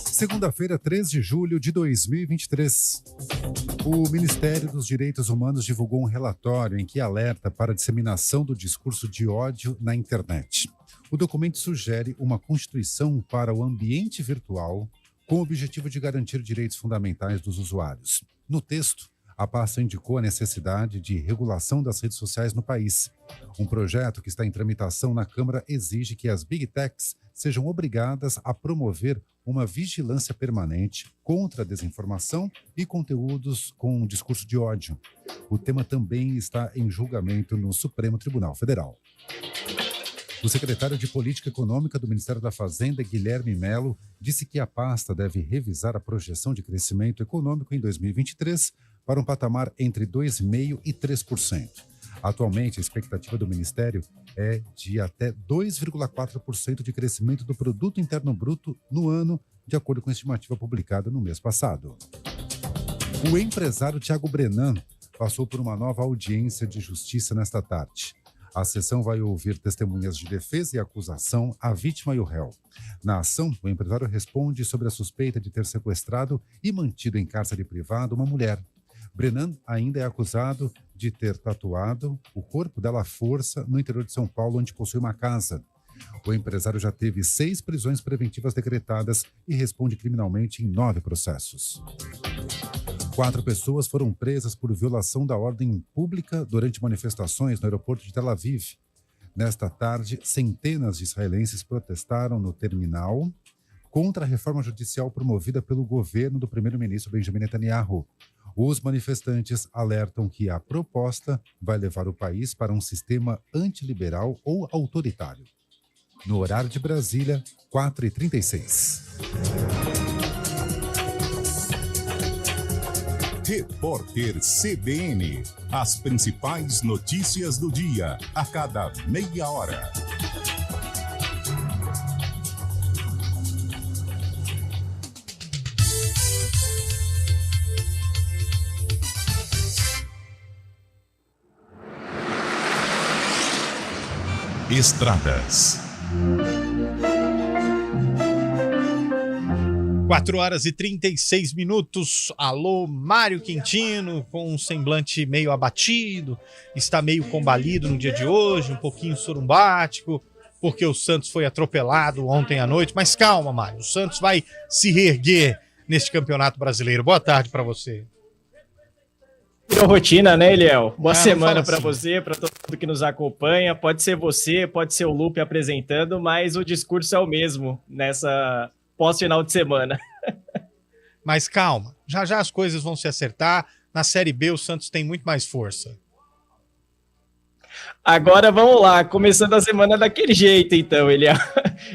Segunda-feira, 3 de julho de 2023. O Ministério dos Direitos Humanos divulgou um relatório em que alerta para a disseminação do discurso de ódio na internet. O documento sugere uma constituição para o ambiente virtual com o objetivo de garantir direitos fundamentais dos usuários. No texto, a pasta indicou a necessidade de regulação das redes sociais no país. Um projeto que está em tramitação na Câmara exige que as Big Techs sejam obrigadas a promover uma vigilância permanente contra a desinformação e conteúdos com discurso de ódio. O tema também está em julgamento no Supremo Tribunal Federal. O secretário de Política Econômica do Ministério da Fazenda, Guilherme Melo, disse que a pasta deve revisar a projeção de crescimento econômico em 2023 para um patamar entre 2,5% e 3%. Atualmente, a expectativa do Ministério é de até 2,4% de crescimento do Produto Interno Bruto no ano, de acordo com a estimativa publicada no mês passado. O empresário Thiago Brenan passou por uma nova audiência de justiça nesta tarde. A sessão vai ouvir testemunhas de defesa e acusação, a vítima e o réu. Na ação, o empresário responde sobre a suspeita de ter sequestrado e mantido em cárcere privado uma mulher. Brenan ainda é acusado de ter tatuado o corpo dela à força no interior de São Paulo, onde possui uma casa. O empresário já teve 6 prisões preventivas decretadas e responde criminalmente em 9 processos. 4 pessoas foram presas por violação da ordem pública durante manifestações no aeroporto de Tel Aviv. Nesta tarde, centenas de israelenses protestaram no terminal contra a reforma judicial promovida pelo governo do primeiro-ministro Benjamin Netanyahu. Os manifestantes alertam que a proposta vai levar o país para um sistema antiliberal ou autoritário. No horário de Brasília, 4h36. Repórter CBN. As principais notícias do dia, a cada meia hora. Estradas. 4h36. Alô, Mário Quintino, com um semblante meio abatido, está meio combalido no dia de hoje, um pouquinho sorumbático, porque o Santos foi atropelado ontem à noite. Mas calma, Mário, o Santos vai se reerguer neste Campeonato Brasileiro. Boa tarde para você. Virou rotina, né, Eliel? Boa semana para você, para todo mundo que nos acompanha. Pode ser você, pode ser o Lupe apresentando, mas o discurso é o mesmo nessa pós-final de semana. Mas calma, já já as coisas vão se acertar. Na Série B o Santos tem muito mais força. Agora vamos lá, começando a semana daquele jeito então, Eliel.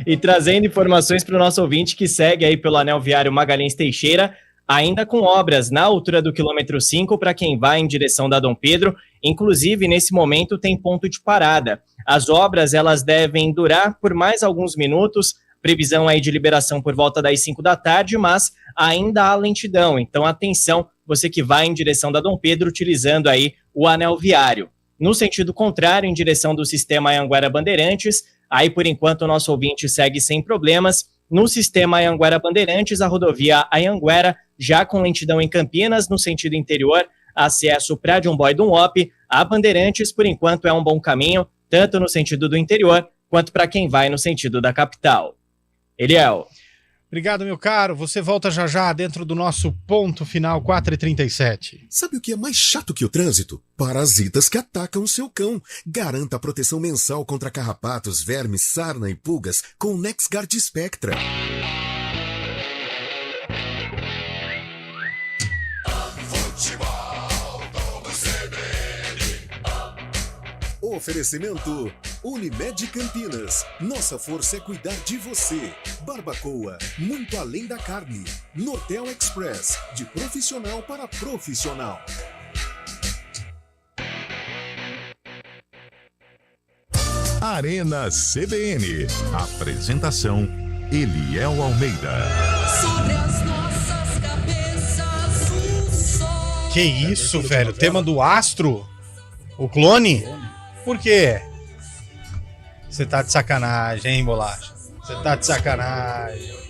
E trazendo informações para o nosso ouvinte que segue aí pelo anel viário Magalhães Teixeira, ainda com obras na altura do quilômetro 5 para quem vai em direção da Dom Pedro. Inclusive, nesse momento tem ponto de parada. As obras elas devem durar por mais alguns minutos, previsão aí de liberação por volta das 5 da tarde, mas ainda há lentidão. Então, atenção, você que vai em direção da Dom Pedro, utilizando aí o anel viário. No sentido contrário, em direção do sistema Anhanguera Bandeirantes, aí por enquanto o nosso ouvinte segue sem problemas. No sistema Anhanguera Bandeirantes, a rodovia Anhanguera, já com lentidão em Campinas, no sentido interior, acesso para John Boy Dunlop, a Bandeirantes, por enquanto, é um bom caminho, tanto no sentido do interior, quanto para quem vai no sentido da capital. Eliel. Obrigado, meu caro. Você volta já já dentro do nosso ponto final, 4h37. Sabe o que é mais chato que o trânsito? Parasitas que atacam o seu cão. Garanta a proteção mensal contra carrapatos, vermes, sarna e pulgas com o NexGard Spectra. Oferecimento Unimed Campinas. Nossa força é cuidar de você. Barbacoa, muito além da carne. Nortel Express, de profissional para profissional. Arena CBN. Apresentação: Eliel Almeida. Sobre as nossas cabeças o sol. Que isso, velho? Tema do Astro? O clone? Por quê? Você tá de sacanagem, hein, Bolacha? Você tá de sacanagem.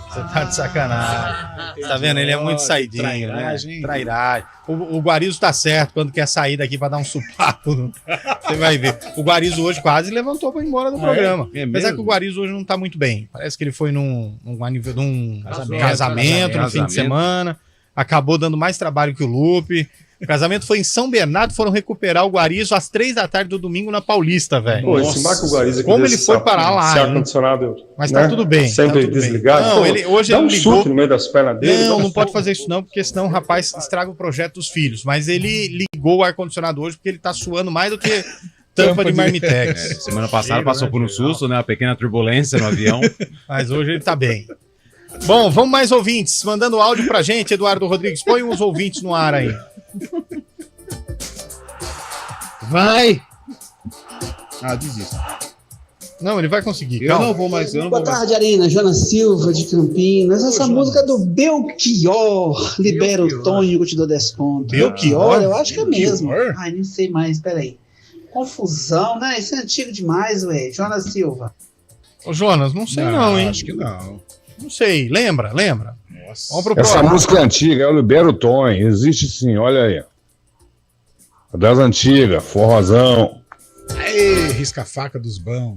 Você tá de sacanagem. Tá vendo? Ele é muito saidinho, Trairagem. né? Trairagem. O Guarizo tá certo quando quer sair daqui pra dar um supapo. Você vai ver. O Guarizo hoje quase levantou pra ir embora do programa. É Apesar mesmo? que o Guarizo hoje não tá muito bem. Parece que ele foi num casamento no fim de semana. Acabou dando mais trabalho que o Lupe. O casamento foi em São Bernardo, foram recuperar o Guarizo às 3 da tarde do domingo na Paulista, velho. Pô, esse Marco Guarizo aqui como ele foi parar lá, esse hein? ar-condicionado, Mas tá tudo bem. Sempre tá tudo desligado. Bem. Não, Pô, ele, hoje dá ele um ligou. suco no meio das pernas dele. Não pode fazer isso não, porque senão o rapaz estraga o projeto dos filhos. Mas ele ligou o ar-condicionado hoje porque ele tá suando mais do que tampa de marmitex. Semana passada passou por um susto, né? Uma pequena turbulência no avião. Mas hoje ele tá bem. Bom, vamos mais ouvintes. Mandando áudio pra gente, Eduardo Rodrigues. Põe uns ouvintes no ar aí. Vai! Ah, desista. Não, ele vai conseguir. Eu calma. não vou mais. Boa tarde, Arina. Jonas Silva, de Campinas. Essa música do Belchior, Libera o Tonho que eu te dou desconto. Belchior? Eu acho que é mesmo. Belchior? Ai, nem sei mais, peraí. Confusão, né? Isso é antigo demais, ué. Jonas Silva. Ô, Jonas, não sei não, hein? Acho que não. Não sei. Lembra? Nossa. Vamos pro Essa próximo. música é antiga, é o Libera o Tonho. Existe sim, olha aí. Das antigas, forrozão. Aê, risca-faca dos bons.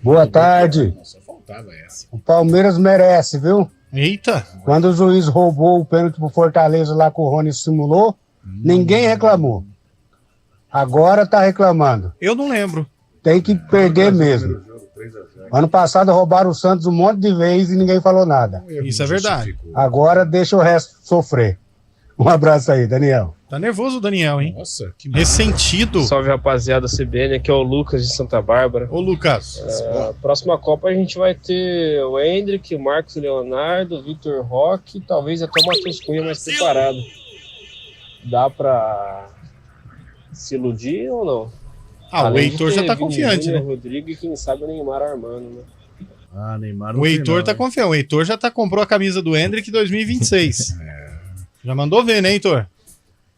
Boa tarde. Só faltava essa. O Palmeiras merece, viu? Eita. Quando o juiz roubou o pênalti pro Fortaleza lá que o Rony simulou, ninguém reclamou. Agora tá reclamando. Eu não lembro. Tem que perder mesmo. Ano passado roubaram o Santos um monte de vezes e ninguém falou nada. Isso é verdade. Agora deixa o resto sofrer. Um abraço aí, Daniel. Tá nervoso o Daniel, hein? Nossa, que ressentido. Salve, rapaziada CBN, aqui é o Lucas de Santa Bárbara. Ô, Lucas. Próxima Copa a gente vai ter o Hendrick, o Marcos Leonardo, o Vitor Roque, talvez até o Matheus Cunha mais preparado. Dá pra se iludir ou não? Ah, o Heitor já tá confiante, né? O Rodrigo e quem sabe o Neymar armando, né? Ah, Neymar O Heitor tá confiante. O Heitor já comprou a camisa do Hendrick 2026. Já mandou ver, né, Heitor?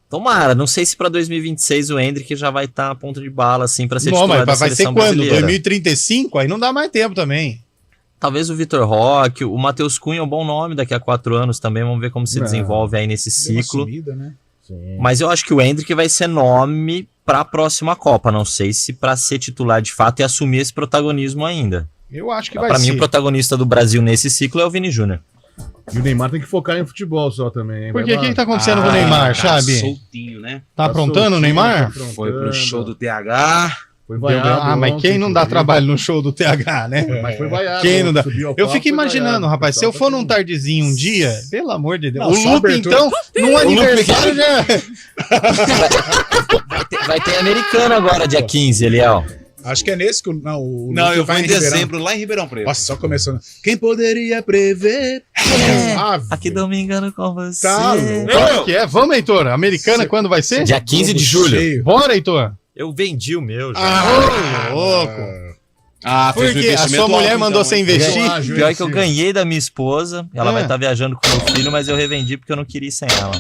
Tomara, não sei se pra 2026 o Hendrick já vai estar a ponta de bala, assim, pra ser Não, titular mas da vai ser seleção quando? brasileira. 2035? Aí não dá mais tempo também. Talvez o Vitor Roque, o Matheus Cunha é um bom nome daqui a 4 anos também, vamos ver como se desenvolve aí nesse ciclo. Sumida, né? Mas eu acho que o Hendrick vai ser nome para a próxima Copa. Não sei se para ser titular de fato e assumir esse protagonismo ainda. Eu acho que vai Pra ser. mim, o protagonista do Brasil nesse ciclo é o Vini Júnior. E o Neymar tem que focar em futebol só também. Hein? Por quê? O que tá acontecendo com o Neymar, Chabi? Soltinho, né? Tá aprontando o Neymar? Foi pro show do TH. Foi Ah, mas quem não dá trabalho no show do TH, né? Mas foi vaiado. Quem não dá? Subiu ao Eu palco, fico foi imaginando, vaiado. rapaz, se eu for num tardezinho um dia, pelo amor de Deus. Não, O só Lupe, abertura. então, num aniversário já. Vai ter americano agora, dia 15, Eliel. Acho que é nesse que o Não, Lupe eu vou vai em Ribeirão. dezembro, lá em Ribeirão Preto. Nossa, só começando. Quem poderia prever? Aqui domingando com você. Tá Qual que é? Vamos, Heitor. Americana, quando vai ser? Dia 15 de julho. Bora, Heitor. Eu vendi o meu já. Ô, louco. Ah, Por quê? A sua mulher mandou você investir? Pior que eu ganhei da minha esposa. Ela vai estar viajando com meu filho, mas eu revendi porque eu não queria ir sem ela.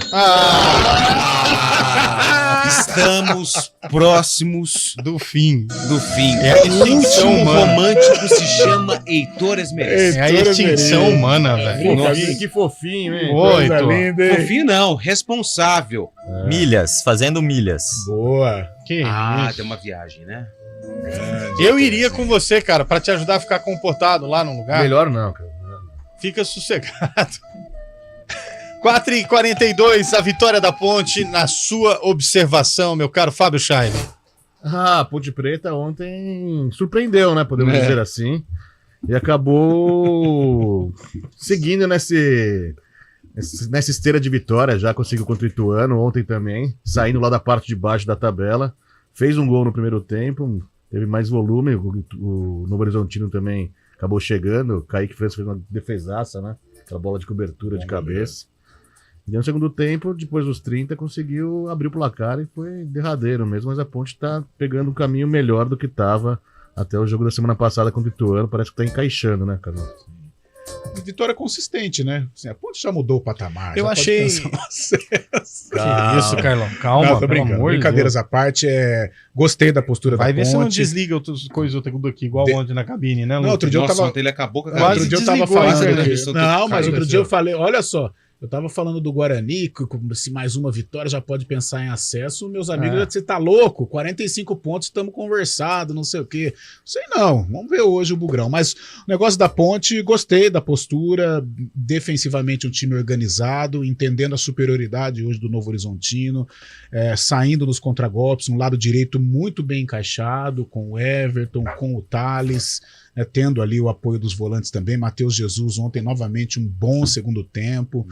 Estamos próximos do fim. Do fim. É a extinção O humana. romântico se chama Heitor Esmeralda. É a extinção humana, velho. Que fofinho, hein? Ô, Heitor. Fofinho não, responsável. Milhas, fazendo milhas. Boa. Que isso? Tem uma viagem, né? Eu iria com você, cara, pra te ajudar a ficar comportado lá no lugar. Melhor não, cara. Fica sossegado. 4h42, a vitória da Ponte, na sua observação, meu caro Fábio Scheibe. Ah, a Ponte Preta ontem surpreendeu, né? Podemos dizer assim. E acabou seguindo nessa esteira de vitória, já conseguiu contra o Ituano ontem também, saindo lá da parte de baixo da tabela. fez um gol no primeiro tempo, teve mais volume, o Novo Horizontino também acabou chegando, o Kaique França fez uma defesaça, né? Aquela bola de cobertura de cabeça. E no segundo tempo, depois dos 30, conseguiu abrir o placar e foi derradeiro mesmo, mas a Ponte tá pegando um caminho melhor do que tava até o jogo da semana passada com o Ituano, parece que tá encaixando, né, Carlos? Vitória consistente, né? Assim, a Ponte já mudou o patamar. Eu já achei. pode pensar no acesso. Que isso, Carlão? Calma, Não, tô brincando. Brincadeiras à parte, gostei da postura da Ponte. Vai ver se não desliga outras coisas aqui, igual ontem na cabine, né, Lu? Não, outro dia eu tava. Ele acabou com a outro dia eu tava falando. Não, mas outro dia eu falei. falei, olha só. Eu tava falando do Guarani, que se mais uma vitória já pode pensar em acesso. Meus amigos, você tá louco? 45 pontos, estamos conversados, não sei o quê. Sei não, vamos ver hoje o Bugrão. Mas o negócio da Ponte, gostei da postura, defensivamente um time organizado, entendendo a superioridade hoje do Novo Horizontino, saindo nos contragolpes, um lado direito muito bem encaixado, com o Everton, com o Thales, tendo ali o apoio dos volantes também. Matheus Jesus ontem novamente um bom segundo tempo.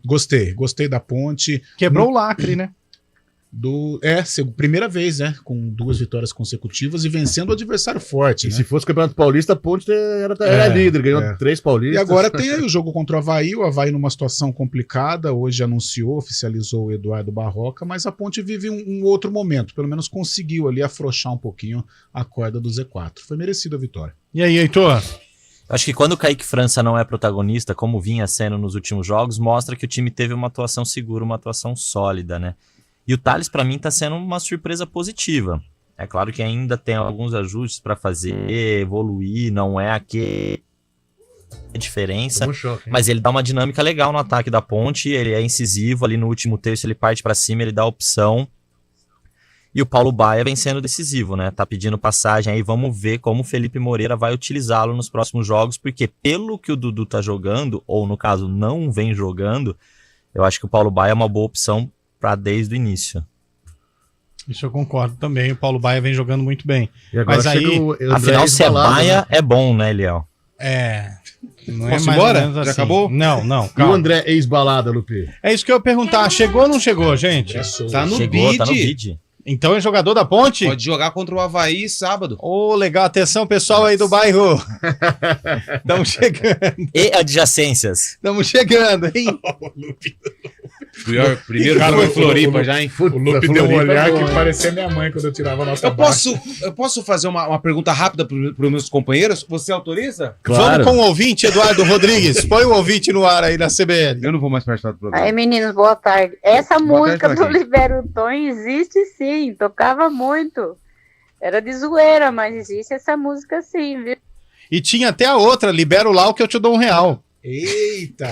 Gostei da Ponte. Quebrou o lacre, né? Primeira vez, né? Com 2 vitórias consecutivas e vencendo o adversário forte. E né? se fosse o Campeonato Paulista, a Ponte era líder, ganhou 3 paulistas. E agora tem aí o jogo contra o Avaí numa situação complicada. Hoje anunciou, oficializou o Eduardo Barroca, mas a Ponte vive um outro momento. Pelo menos conseguiu ali afrouxar um pouquinho a corda do Z4. Foi merecida a vitória. E aí, Heitor? Acho que quando o Kaique França não é protagonista, como vinha sendo nos últimos jogos, mostra que o time teve uma atuação segura, uma atuação sólida, né? E o Thales, para mim, tá sendo uma surpresa positiva. É claro que ainda tem alguns ajustes para fazer, evoluir, não é aqui a diferença, mas ele dá uma dinâmica legal no ataque da Ponte, ele é incisivo, ali no último terço ele parte para cima, ele dá opção. E o Paulo Baia vem sendo decisivo, né? Tá pedindo passagem aí, vamos ver como o Felipe Moreira vai utilizá-lo nos próximos jogos, porque pelo que o Dudu tá jogando, ou no caso não vem jogando, eu acho que o Paulo Baia é uma boa opção para desde o início. Isso eu concordo também, o Paulo Baia vem jogando muito bem. Mas aí, afinal, se é Baia, é bom, né, Eliel? Não Posso é ir embora? assim. Já acabou? Não, E o André ex-balada, Lupe? É isso que eu ia perguntar, chegou ou não chegou, gente? Tá no bid. Então é jogador da Ponte? Pode jogar contra o Avaí sábado. Legal, atenção pessoal aí do bairro. Estamos chegando. E adjacências. Estamos chegando, hein? Primeiro Cara, foi em Floripa já, hein? O Lupe deu um olhar que parecia minha mãe quando eu tirava a nota baixa. Eu posso fazer uma pergunta rápida para os meus companheiros? Você autoriza? Claro. Vamos com o ouvinte, Eduardo Rodrigues. Põe o ouvinte no ar aí na CBN. Eu não vou mais participar do programa. Aí, meninos, boa tarde. Essa Boa música tarde, do Joaquim. Libero Tonho existe sim, tocava muito. Era de zoeira, mas existe essa música sim, viu? E tinha até a outra, Libera o Lau que eu te dou R$1. Eita!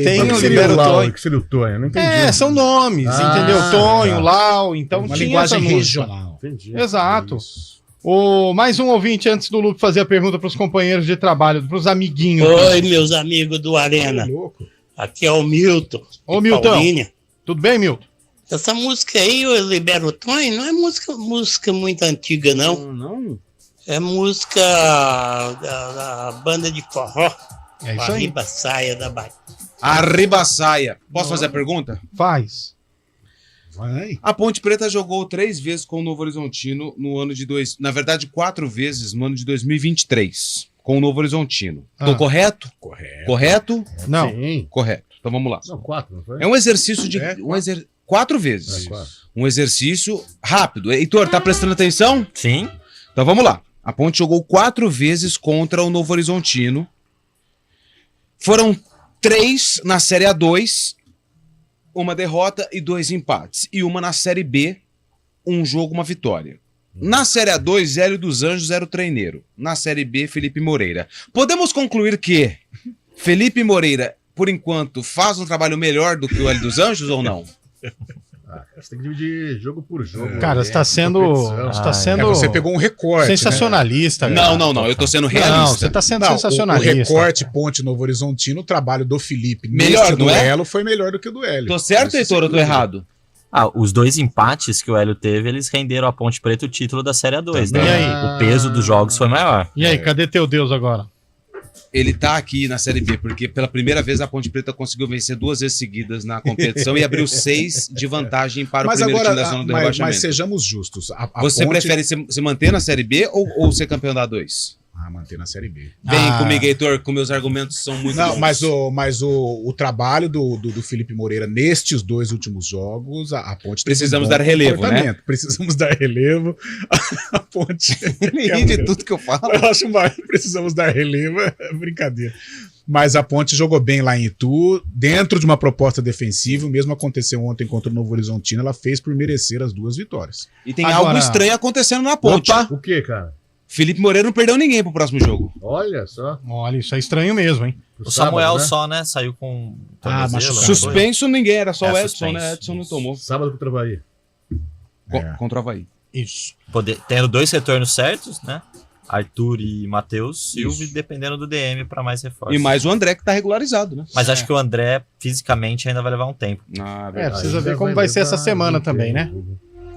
Tem o Libera o Tonho. Que seria o Tonho? Não entendi. São nomes, entendeu? Tonho, Lau, então Uma tinha linguagem essa música. regional. Entendi. Exato. Mais um ouvinte antes do Lupe fazer a pergunta para os companheiros de trabalho, para os amiguinhos. Oi, meus amigos do Arena. Aqui é o Milton. Ô, Milton. Paulínia. Tudo bem, Milton? Essa música aí, o Libero Tonho, não é música muito antiga, não. Não? É música da banda de forró. É isso aí. Arriba Saia da Bahia. Arriba Saia. Posso fazer a pergunta? Faz. Vai. A Ponte Preta jogou 3 vezes com o Novo Horizontino no ano de na verdade 4 vezes no ano de 2023 com o Novo Horizontino. Tô correto? Correto? Não. Sim. Correto. Então vamos lá. Não, 4, não foi? É um exercício de 4 vezes. Um exercício rápido. Heitor, tá prestando atenção? Sim. Então vamos lá. A Ponte jogou 4 vezes contra o Novo Horizontino. Foram 3 na Série A2, uma derrota e 2 empates. E uma na Série B, um jogo, uma vitória. Na Série A2, Hélio dos Anjos era o treineiro. Na Série B, Felipe Moreira. Podemos concluir que Felipe Moreira, por enquanto, faz um trabalho melhor do que o Hélio dos Anjos ou não? Você tem que dividir jogo por jogo. Cara, você tá sendo. Você pegou um recorte. Sensacionalista. Né? Não, eu tô sendo realista. Não, você tá sendo sensacionalista. O recorte Ponte Novo Horizontino, o trabalho do Felipe melhor, nesse não é? duelo foi melhor do que o do Hélio. Tô certo, Heitor, ou tô errado? Os 2 empates que o Hélio teve, eles renderam a Ponte Preta o título da Série A2, né? E aí? O peso dos jogos foi maior. E aí, cadê teu Deus agora? ele tá aqui na Série B, porque pela primeira vez a Ponte Preta conseguiu vencer 2 vezes seguidas na competição e abriu 6 de vantagem para o primeiro time da zona do rebaixamento. Mas sejamos justos. Você prefere se manter na Série B ou ser campeão da A2? Manter na Série B. Vem comigo, Heitor, com meus argumentos são muito bons. Mas o trabalho do Felipe Moreira nestes 2 últimos jogos, a Ponte... Precisamos dar relevo, né? Precisamos dar relevo. A Ponte... Ele ri de tudo que eu falo. Eu acho mais. Precisamos dar relevo, é brincadeira. Mas a Ponte jogou bem lá em Itu, dentro de uma proposta defensiva. O mesmo aconteceu ontem contra o Novo Horizontino. Ela fez por merecer as 2 vitórias. E tem algo estranho acontecendo na Ponte. Opa. O que, cara? Felipe Moreira não perdeu ninguém pro próximo jogo. Olha só. Olha, isso é estranho mesmo, hein? O Samuel só, né? Saiu com... Suspenso ninguém, era só o Edson, né? Edson não tomou. Sábado contra o Havaí. Contra o Havaí. Isso. Tendo 2 retornos certos, né? Arthur e Matheus Silva, e dependendo do DM para mais reforços. E mais o André que tá regularizado, né? Mas acho que o André, fisicamente, ainda vai levar um tempo. Precisa ver como vai ser essa semana também, né?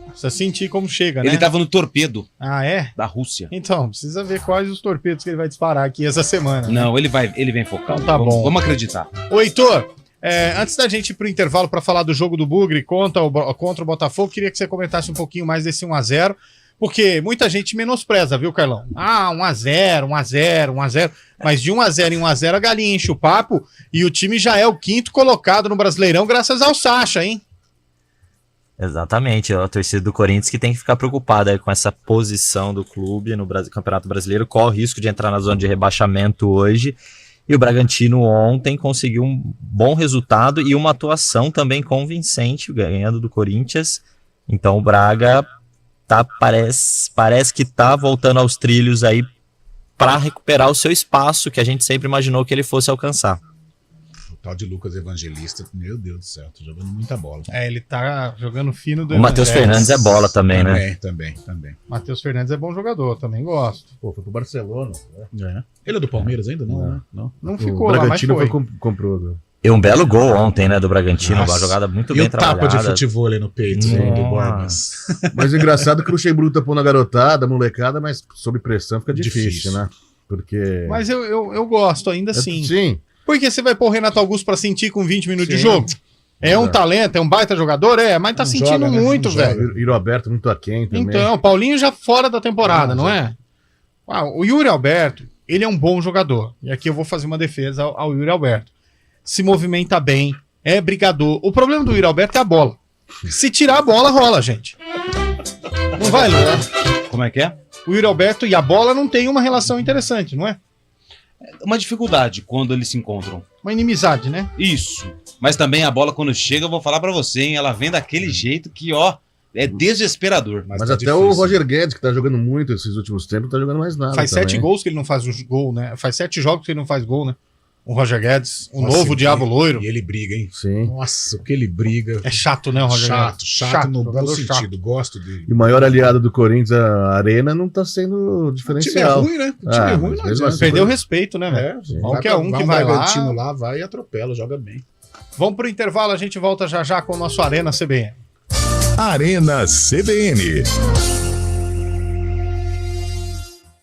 Precisa sentir como chega, né? Ele tava no torpedo. Ah, é? Da Rússia. Então, precisa ver quais os torpedos que ele vai disparar aqui essa semana. Não, ele vem focado. Então tá bom. Vamos acreditar. Ô, Heitor, antes da gente ir pro intervalo para falar do jogo do Bugre contra o Botafogo, queria que você comentasse um pouquinho mais desse 1x0, porque muita gente menospreza, viu, Carlão? 1x0, 1x0, 1x0. Mas de 1x0 em 1x0 a galinha enche o papo e o time já é o 5º colocado no Brasileirão graças ao Sacha, hein? Exatamente, a torcida do Corinthians que tem que ficar preocupada aí com essa posição do clube no Campeonato Brasileiro, corre o risco de entrar na zona de rebaixamento hoje, e o Bragantino ontem conseguiu um bom resultado e uma atuação também convincente, ganhando do Corinthians, então o Braga parece que tá voltando aos trilhos aí para recuperar o seu espaço que a gente sempre imaginou que ele fosse alcançar. O tal de Lucas Evangelista, meu Deus do céu, tá jogando muita bola. Ele tá jogando fino do O Matheus Fernandes é bola também, né? Também. Matheus Fernandes é bom jogador, também gosto. Pô, foi pro Barcelona. Né? Ele é do Palmeiras ainda? Não, né? Não ficou o lá, mas Bragantino foi. comprou. E um belo gol ontem, né, do Bragantino, uma jogada muito bem trabalhada. E o tapa de futebol ali no peito do Borbas. Mas o engraçado é que o Luxemburgo tá pondo a garotada, a molecada, mas sob pressão fica difícil, né? Porque... Mas eu gosto ainda assim. Sim. Porque você vai pôr o Renato Augusto pra sentir com 20 minutos de jogo? É um talento, é um baita jogador, mas tá sentindo muito, velho. Yuri Alberto muito aquém também. Então, Paulinho já fora da temporada, não é? O Yuri Alberto, ele é um bom jogador. E aqui eu vou fazer uma defesa ao Yuri Alberto. Se movimenta bem, é brigador. O problema do Yuri Alberto é a bola. Se tirar a bola, rola, gente. Não vai, não é? Como é que é? O Yuri Alberto e a bola não tem uma relação interessante, não é? Uma dificuldade quando eles se encontram. Uma inimizade, né? Isso. Mas também a bola, quando chega, eu vou falar pra você, hein? Ela vem daquele jeito que, é desesperador. Mas tá até difícil. o Roger Guedes, que tá jogando muito esses últimos tempos, não tá jogando mais nada. Faz também. 7 gols que ele não faz gol, né? Faz 7 jogos que ele não faz gol, né? O Roger Guedes, o novo Diabo Loiro. E ele briga, hein? Sim. Nossa, o que ele briga. É chato, né, o Roger Guedes? Chato no bom sentido. Gosto dele. E o maior aliado do Corinthians, a Arena, não tá sendo diferencial. O time é ruim, né? O time é ruim, não adianta. Perdeu respeito, né, velho? Qualquer um que vai lá... lá, vai e atropela, joga bem. Vamos pro intervalo, a gente volta já com o nosso Arena CBN. Arena CBN.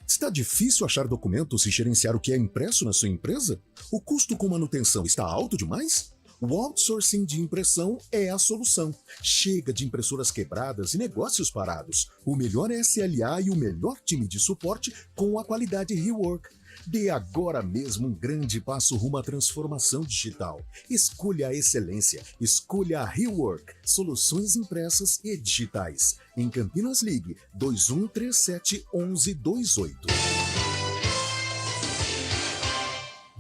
Está difícil achar documentos e gerenciar o que é impresso na sua empresa? O custo com manutenção está alto demais? O outsourcing de impressão é a solução. Chega de impressoras quebradas e negócios parados. O melhor SLA e o melhor time de suporte com a qualidade Rework. Dê agora mesmo um grande passo rumo à transformação digital. Escolha a excelência. Escolha a Rework. Soluções impressas e digitais. Em Campinas, ligue 2137-1128.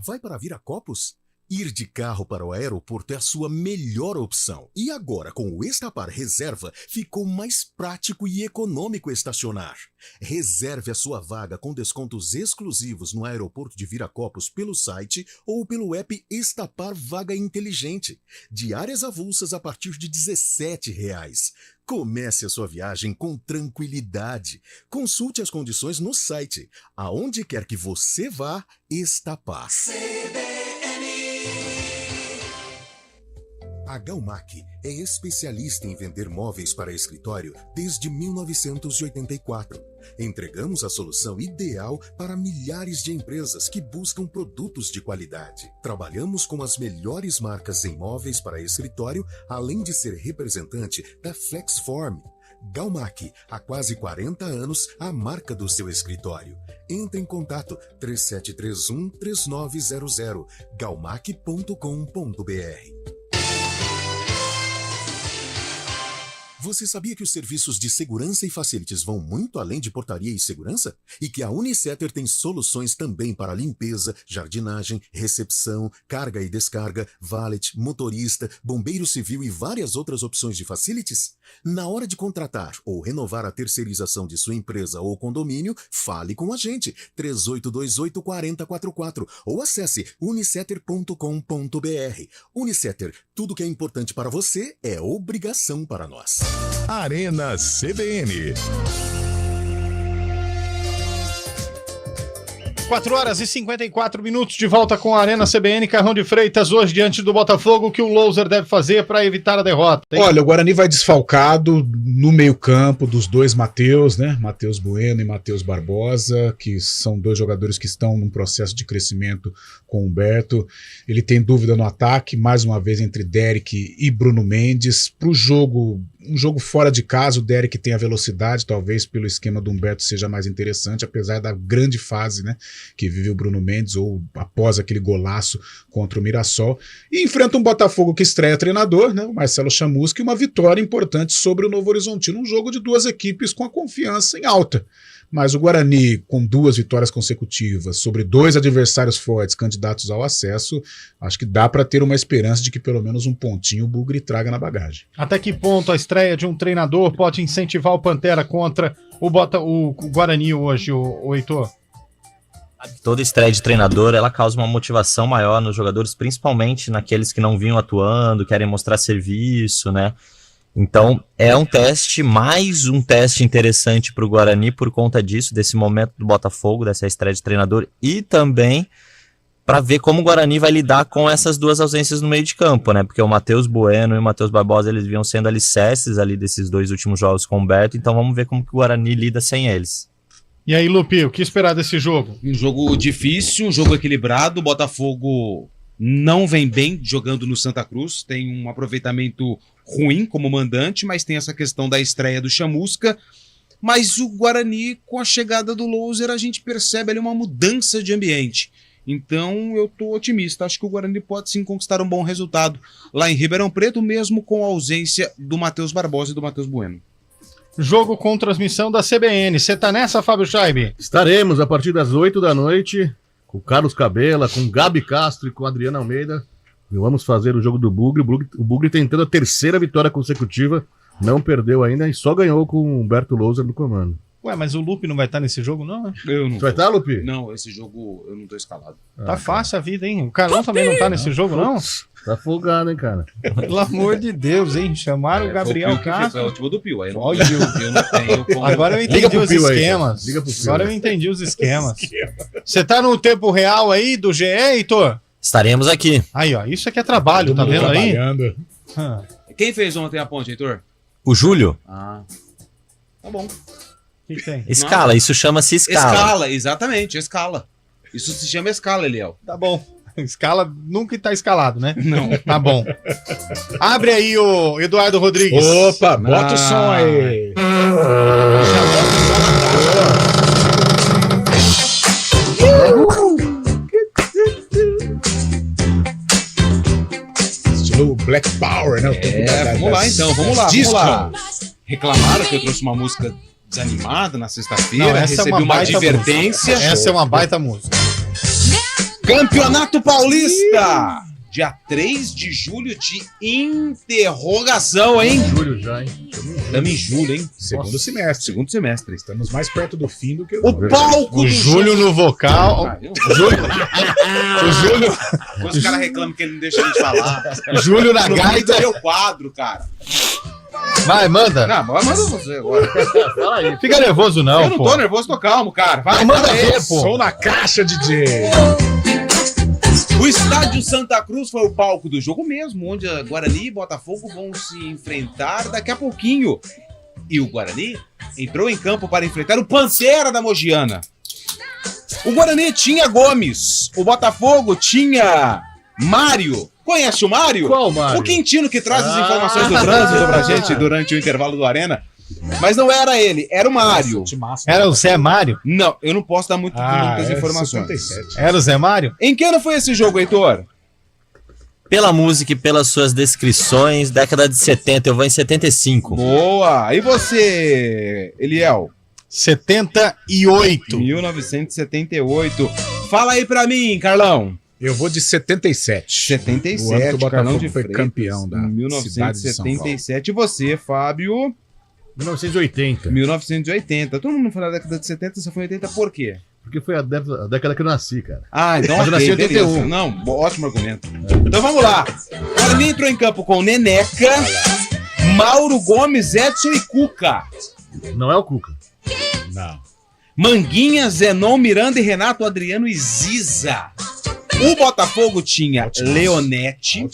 Vai para Viracopos? Ir de carro para o aeroporto é a sua melhor opção. E agora, com o Estapar Reserva, ficou mais prático e econômico estacionar. Reserve a sua vaga com descontos exclusivos no aeroporto de Viracopos pelo site ou pelo app Estapar Vaga Inteligente. Diárias avulsas a partir de R$17. Comece a sua viagem com tranquilidade. Consulte as condições no site. Aonde quer que você vá, Estapar. A Galmac é especialista em vender móveis para escritório desde 1984. Entregamos a solução ideal para milhares de empresas que buscam produtos de qualidade. Trabalhamos com as melhores marcas em móveis para escritório, além de ser representante da Flexform. Galmac, há quase 40 anos, a marca do seu escritório. Entre em contato 3731-3900, galmac.com.br. Você sabia que os serviços de segurança e facilities vão muito além de portaria e segurança? E que a Unicetter tem soluções também para limpeza, jardinagem, recepção, carga e descarga, valet, motorista, bombeiro civil e várias outras opções de facilities? Na hora de contratar ou renovar a terceirização de sua empresa ou condomínio, fale com a gente, 3828-4044 ou acesse unicetter.com.br. Unicetter, tudo que é importante para você é obrigação para nós. Arena CBN. 4h54, de volta com a Arena CBN. Carrão de Freitas, hoje diante do Botafogo, o que o Louser deve fazer para evitar a derrota, hein? Olha, o Guarani vai desfalcado no meio-campo dos dois Matheus, né? Matheus Bueno e Matheus Barbosa, que são dois jogadores que estão num processo de crescimento com o Humberto. Ele tem dúvida no ataque, mais uma vez entre Derek e Bruno Mendes. Para o jogo, um jogo fora de casa, o Derek tem a velocidade, talvez pelo esquema do Humberto seja mais interessante, apesar da grande fase, né, que vive o Bruno Mendes, ou após aquele golaço contra o Mirassol, e enfrenta um Botafogo que estreia treinador, né, o Marcelo Chamusca, e uma vitória importante sobre o Novo Horizontino, um jogo de duas equipes com a confiança em alta. Mas o Guarani, com 2 vitórias consecutivas sobre 2 adversários fortes candidatos ao acesso, acho que dá para ter uma esperança de que pelo menos um pontinho o Bugre traga na bagagem. Até que ponto a estreia de um treinador pode incentivar o Pantera contra o Guarani hoje, o Heitor? Toda estreia de treinador, ela causa uma motivação maior nos jogadores, principalmente naqueles que não vinham atuando, querem mostrar serviço, né? Então, é um teste, mais um teste interessante para o Guarani por conta disso, desse momento do Botafogo, dessa estreia de treinador, e também para ver como o Guarani vai lidar com essas duas ausências no meio de campo, né? Porque o Matheus Bueno e o Matheus Barbosa, eles vinham sendo alicerces ali desses 2 últimos jogos com o Humberto, então vamos ver como que o Guarani lida sem eles. E aí, Lupi, o que esperar desse jogo? Um jogo difícil, um jogo equilibrado, o Botafogo não vem bem jogando no Santa Cruz, tem um aproveitamento ruim como mandante, mas tem essa questão da estreia do Chamusca, mas o Guarani, com a chegada do Louser, a gente percebe ali uma mudança de ambiente. Então eu tô otimista, acho que o Guarani pode sim conquistar um bom resultado lá em Ribeirão Preto, mesmo com a ausência do Matheus Barbosa e do Matheus Bueno. Jogo com transmissão da CBN, você tá nessa, Fábio Scheibe? Estaremos a partir das 8 da noite, com o Carlos Cabela, com o Gabi Castro e com a Adriana Almeida. E vamos fazer o jogo do Bugre. O Bugre tentando a 3ª vitória consecutiva, não perdeu ainda e só ganhou com o Humberto Louser no comando. Ué, mas o Lupe não vai estar nesse jogo, não? Eu não. Você vai estar, Lupe? Não, esse jogo eu não tô escalado. Tá fácil a vida, hein? O Carlão também não tá nesse jogo, não? Tá folgado, hein, cara? Pelo amor de Deus, hein? Chamaram o Gabriel Castro. É o time do Pio, aí eu não tenho como... Agora eu entendi os esquemas. Agora eu entendi os esquemas. Você tá no tempo real aí do GE, Heitor? Estaremos aqui. Aí, ó, isso aqui é trabalho, tá vendo aí? Quem fez ontem a ponte, Heitor? O Júlio. Ah, tá bom. O que tem? Escala, isso chama-se escala. Escala, exatamente, escala. Isso se chama escala, Eliel. Tá bom. Escala nunca tá escalado, né? Não. Tá bom. Abre aí o Eduardo Rodrigues. Opa, bota o som aí. Estilo Black Power, né? Vamos lá então, vamos lá. Reclamaram que eu trouxe uma música desanimada na sexta-feira, recebi uma advertência. Essa é uma baita música. Campeonato Paulista! Dia 3 de julho de interrogação, hein? Julho já, hein? Estamos em julho, hein? Segundo semestre. Estamos mais perto do fim do que o palco do Júlio no vocal. O Júlio. Quando os caras reclamam que ele não deixa a gente falar. Júlio na gaita. É o quadro, cara. Vai, manda. Não, manda você agora. Fala aí. Fica nervoso não, eu não tô nervoso, tô calmo, cara. Vai, manda ver, pô. Som na caixa, DJ. O O estádio Santa Cruz foi o palco do jogo mesmo, onde a Guarani e Botafogo vão se enfrentar daqui a pouquinho. E o Guarani entrou em campo para enfrentar o Pantera da Mogiana. O Guarani tinha Gomes, o Botafogo tinha Mário. Conhece o Mário? Qual Mário? O Quintino que traz as informações do trânsito pra gente durante o intervalo do Arena. Mas não era ele, era o Mário. Era o Zé Mário? Não, eu não posso dar muitas informações. 77. Era o Zé Mário? Em que ano foi esse jogo, Heitor? Pela música e pelas suas descrições, década de 70, eu vou em 75. Boa! E você, Eliel? 78. 1978. Fala aí pra mim, Carlão. Eu vou de 77. 77, o ano que o Botafogo Carlão de foi Freitas, campeão da cidade de São Paulo. 1977. E você, Fábio? 1980. 1980. Todo mundo fala da década de 70, você foi 80 por quê? Porque foi a década que eu nasci, cara. Ah, então Mas eu nasci em 81. beleza. Não, ótimo argumento. Então vamos lá. O Guarani entrou em campo com Neneca, Mauro Gomes, Edson e Cuca. Não é o Cuca. Não. Manguinha, Zenon, Miranda e Renato, Adriano e Ziza. O Botafogo tinha Leonete,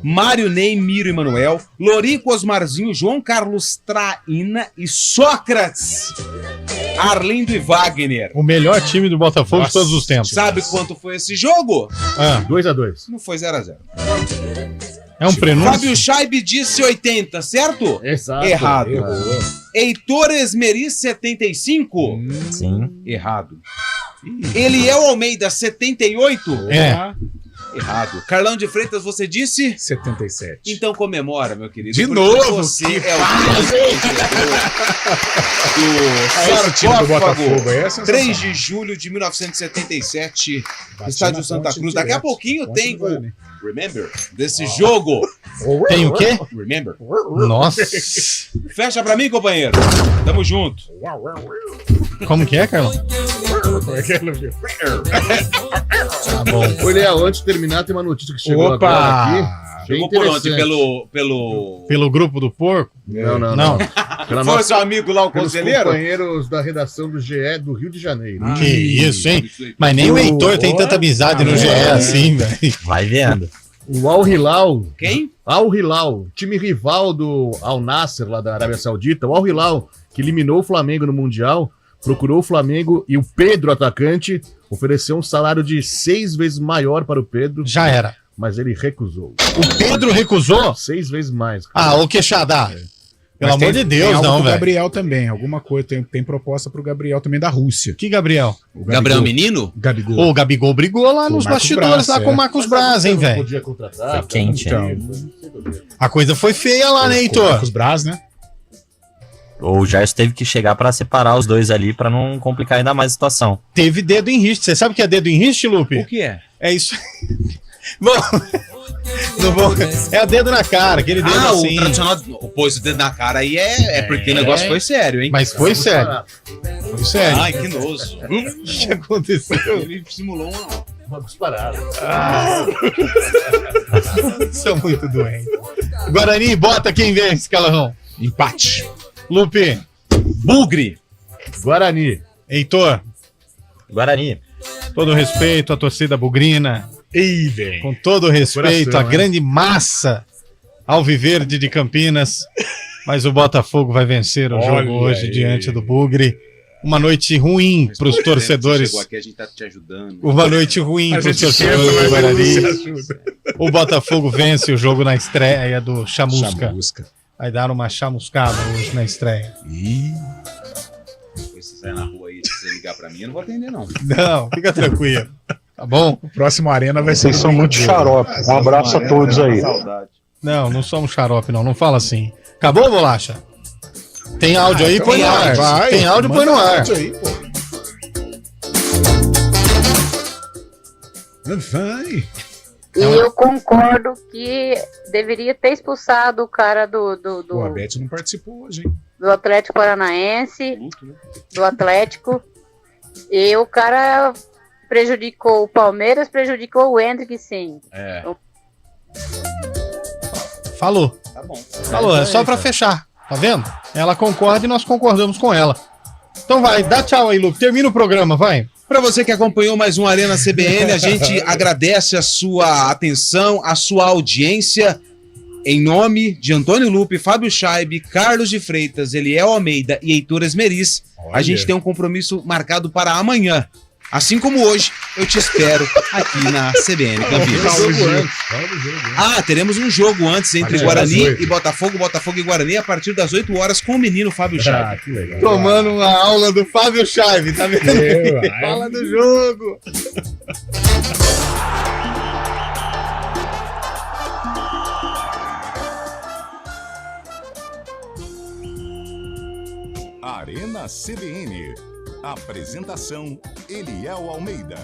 Mário Ney, Miro e Manuel, Lorico, Osmarzinho, João Carlos Traína e Sócrates, Arlindo e Wagner. O melhor time do Botafogo de todos os tempos. Sabe quanto foi esse jogo? 2-2. Não foi 0-0. É um prenúncio. Fábio Scheibe disse 80, certo? Exato. Errado. Errou. Heitor Esmeri, 75? Sim. Errado. Eliel Almeida, 78? É. Errado. Carlão de Freitas, você disse? 77. Então comemora, meu querido. De porque novo? Você Que é o Esse time do Botafogo aí é sensacional. 3 de julho de 1977, Estádio Santa Cruz. Daqui a pouquinho tem o Remember desse jogo. Tem o quê? Remember. Nossa. Fecha pra mim, companheiro. Tamo junto. Como que é, Carlão? Como é que é, Luiz? Tá bom. Ô, Léo, antes de terminar, tem uma notícia que chegou Opa! agora aqui. Chegou por onde? Pelo... Pelo grupo do porco? Não. Foi seu amigo lá, o pelos conselheiro? companheiros da redação do GE do Rio de Janeiro. Que isso, hein? Mas nem o Heitor tem tanta amizade no GE assim, velho. Vai vendo. O Al Hilal. Quem? Al Hilal, time rival do Al Nasser, lá da Arábia Saudita. O Al Hilal, que eliminou o Flamengo no Mundial, procurou o Flamengo e o Pedro, atacante, ofereceu um salário de 6 vezes maior para o Pedro. Já era. Mas ele recusou. O Pedro recusou? 6 vezes mais. Ah, o Queixadá. Pelo amor de Deus, tem não, algo pro velho. Gabriel também, alguma coisa. Tem proposta pro Gabriel também da Rússia. Que Gabriel? O Gabriel Menino? Gabigol. O Gabigol brigou lá nos Marcos bastidores, Braz, lá com o Marcos Braz, hein, velho? Podia contratar. Foi quente, Então, A coisa foi feia lá, né, Heitor? Marcos Braz, né? O Gerson teve que chegar pra separar os dois ali, pra não complicar ainda mais a situação. Teve dedo em riste. Você sabe o que é dedo em riste, Lupe? O que é? É isso. Bom, não vou... É o dedo na cara, aquele dedo assim. O tradicional. Pôs o dedo na cara aí é porque o negócio foi sério, hein? Mas foi sério. Foi sério. Ai, que nojo. O que aconteceu? Ele simulou Uma disparada. São muito doentes. Guarani, bota quem vence, Calahão. Empate. Lupe. Bugre. Guarani. Heitor. Guarani. Todo respeito à torcida bugrina. Ei, velho. Com todo respeito Coração, à grande massa alviverde de Campinas. Mas o Botafogo vai vencer o jogo hoje aí. diante do Bugre. Uma noite ruim para os torcedores. Chegou aqui, a gente tá te ajudando. Uma noite ruim A para os gente torcedores tenta, do mas Guarani. não se ajuda. O Botafogo vence o jogo na estreia do Chamusca. Chamusca. Vai dar uma chamuscada hoje na estreia. Depois você sai na rua aí, se você ligar pra mim, eu não vou atender, não. Não, fica tranquilo. Tá bom? O próximo Arena vai ser. Vocês são muito xarope. Um abraço a todos aí. Não, não somos xarope, não. Não fala assim. Acabou, Bolacha? Tem áudio aí, põe no ar. Vai, Tem áudio, põe no manda ar. áudio aí, pô. Vai. E eu concordo que deveria ter expulsado o cara do O Abete não participou hoje, hein? do Atlético Paranaense, do Atlético. E o cara prejudicou o Palmeiras, prejudicou o Hendrick, sim. É. Falou. Tá bom. Falou, é só pra fechar. Tá vendo? Ela concorda e nós concordamos com ela. Então vai, dá tchau aí, Luke. Termina o programa, vai. Para você que acompanhou mais um Arena CBN, a gente agradece a sua atenção, a sua audiência. Em nome de Antônio Lupe, Fábio Scheibe, Carlos de Freitas, Eliel Almeida e Heitor Esmeriz, a gente tem um compromisso marcado para amanhã. Assim como hoje, eu te espero aqui na CBN Campinas. Teremos um jogo antes entre Guarani e Botafogo, Botafogo e Guarani, a partir das 8 horas com o menino Fábio Scheibe. Que legal. Tomando uma aula do Fábio Scheibe, tá vendo? Fala do jogo. Arena CBN. Apresentação: Eliel Almeida.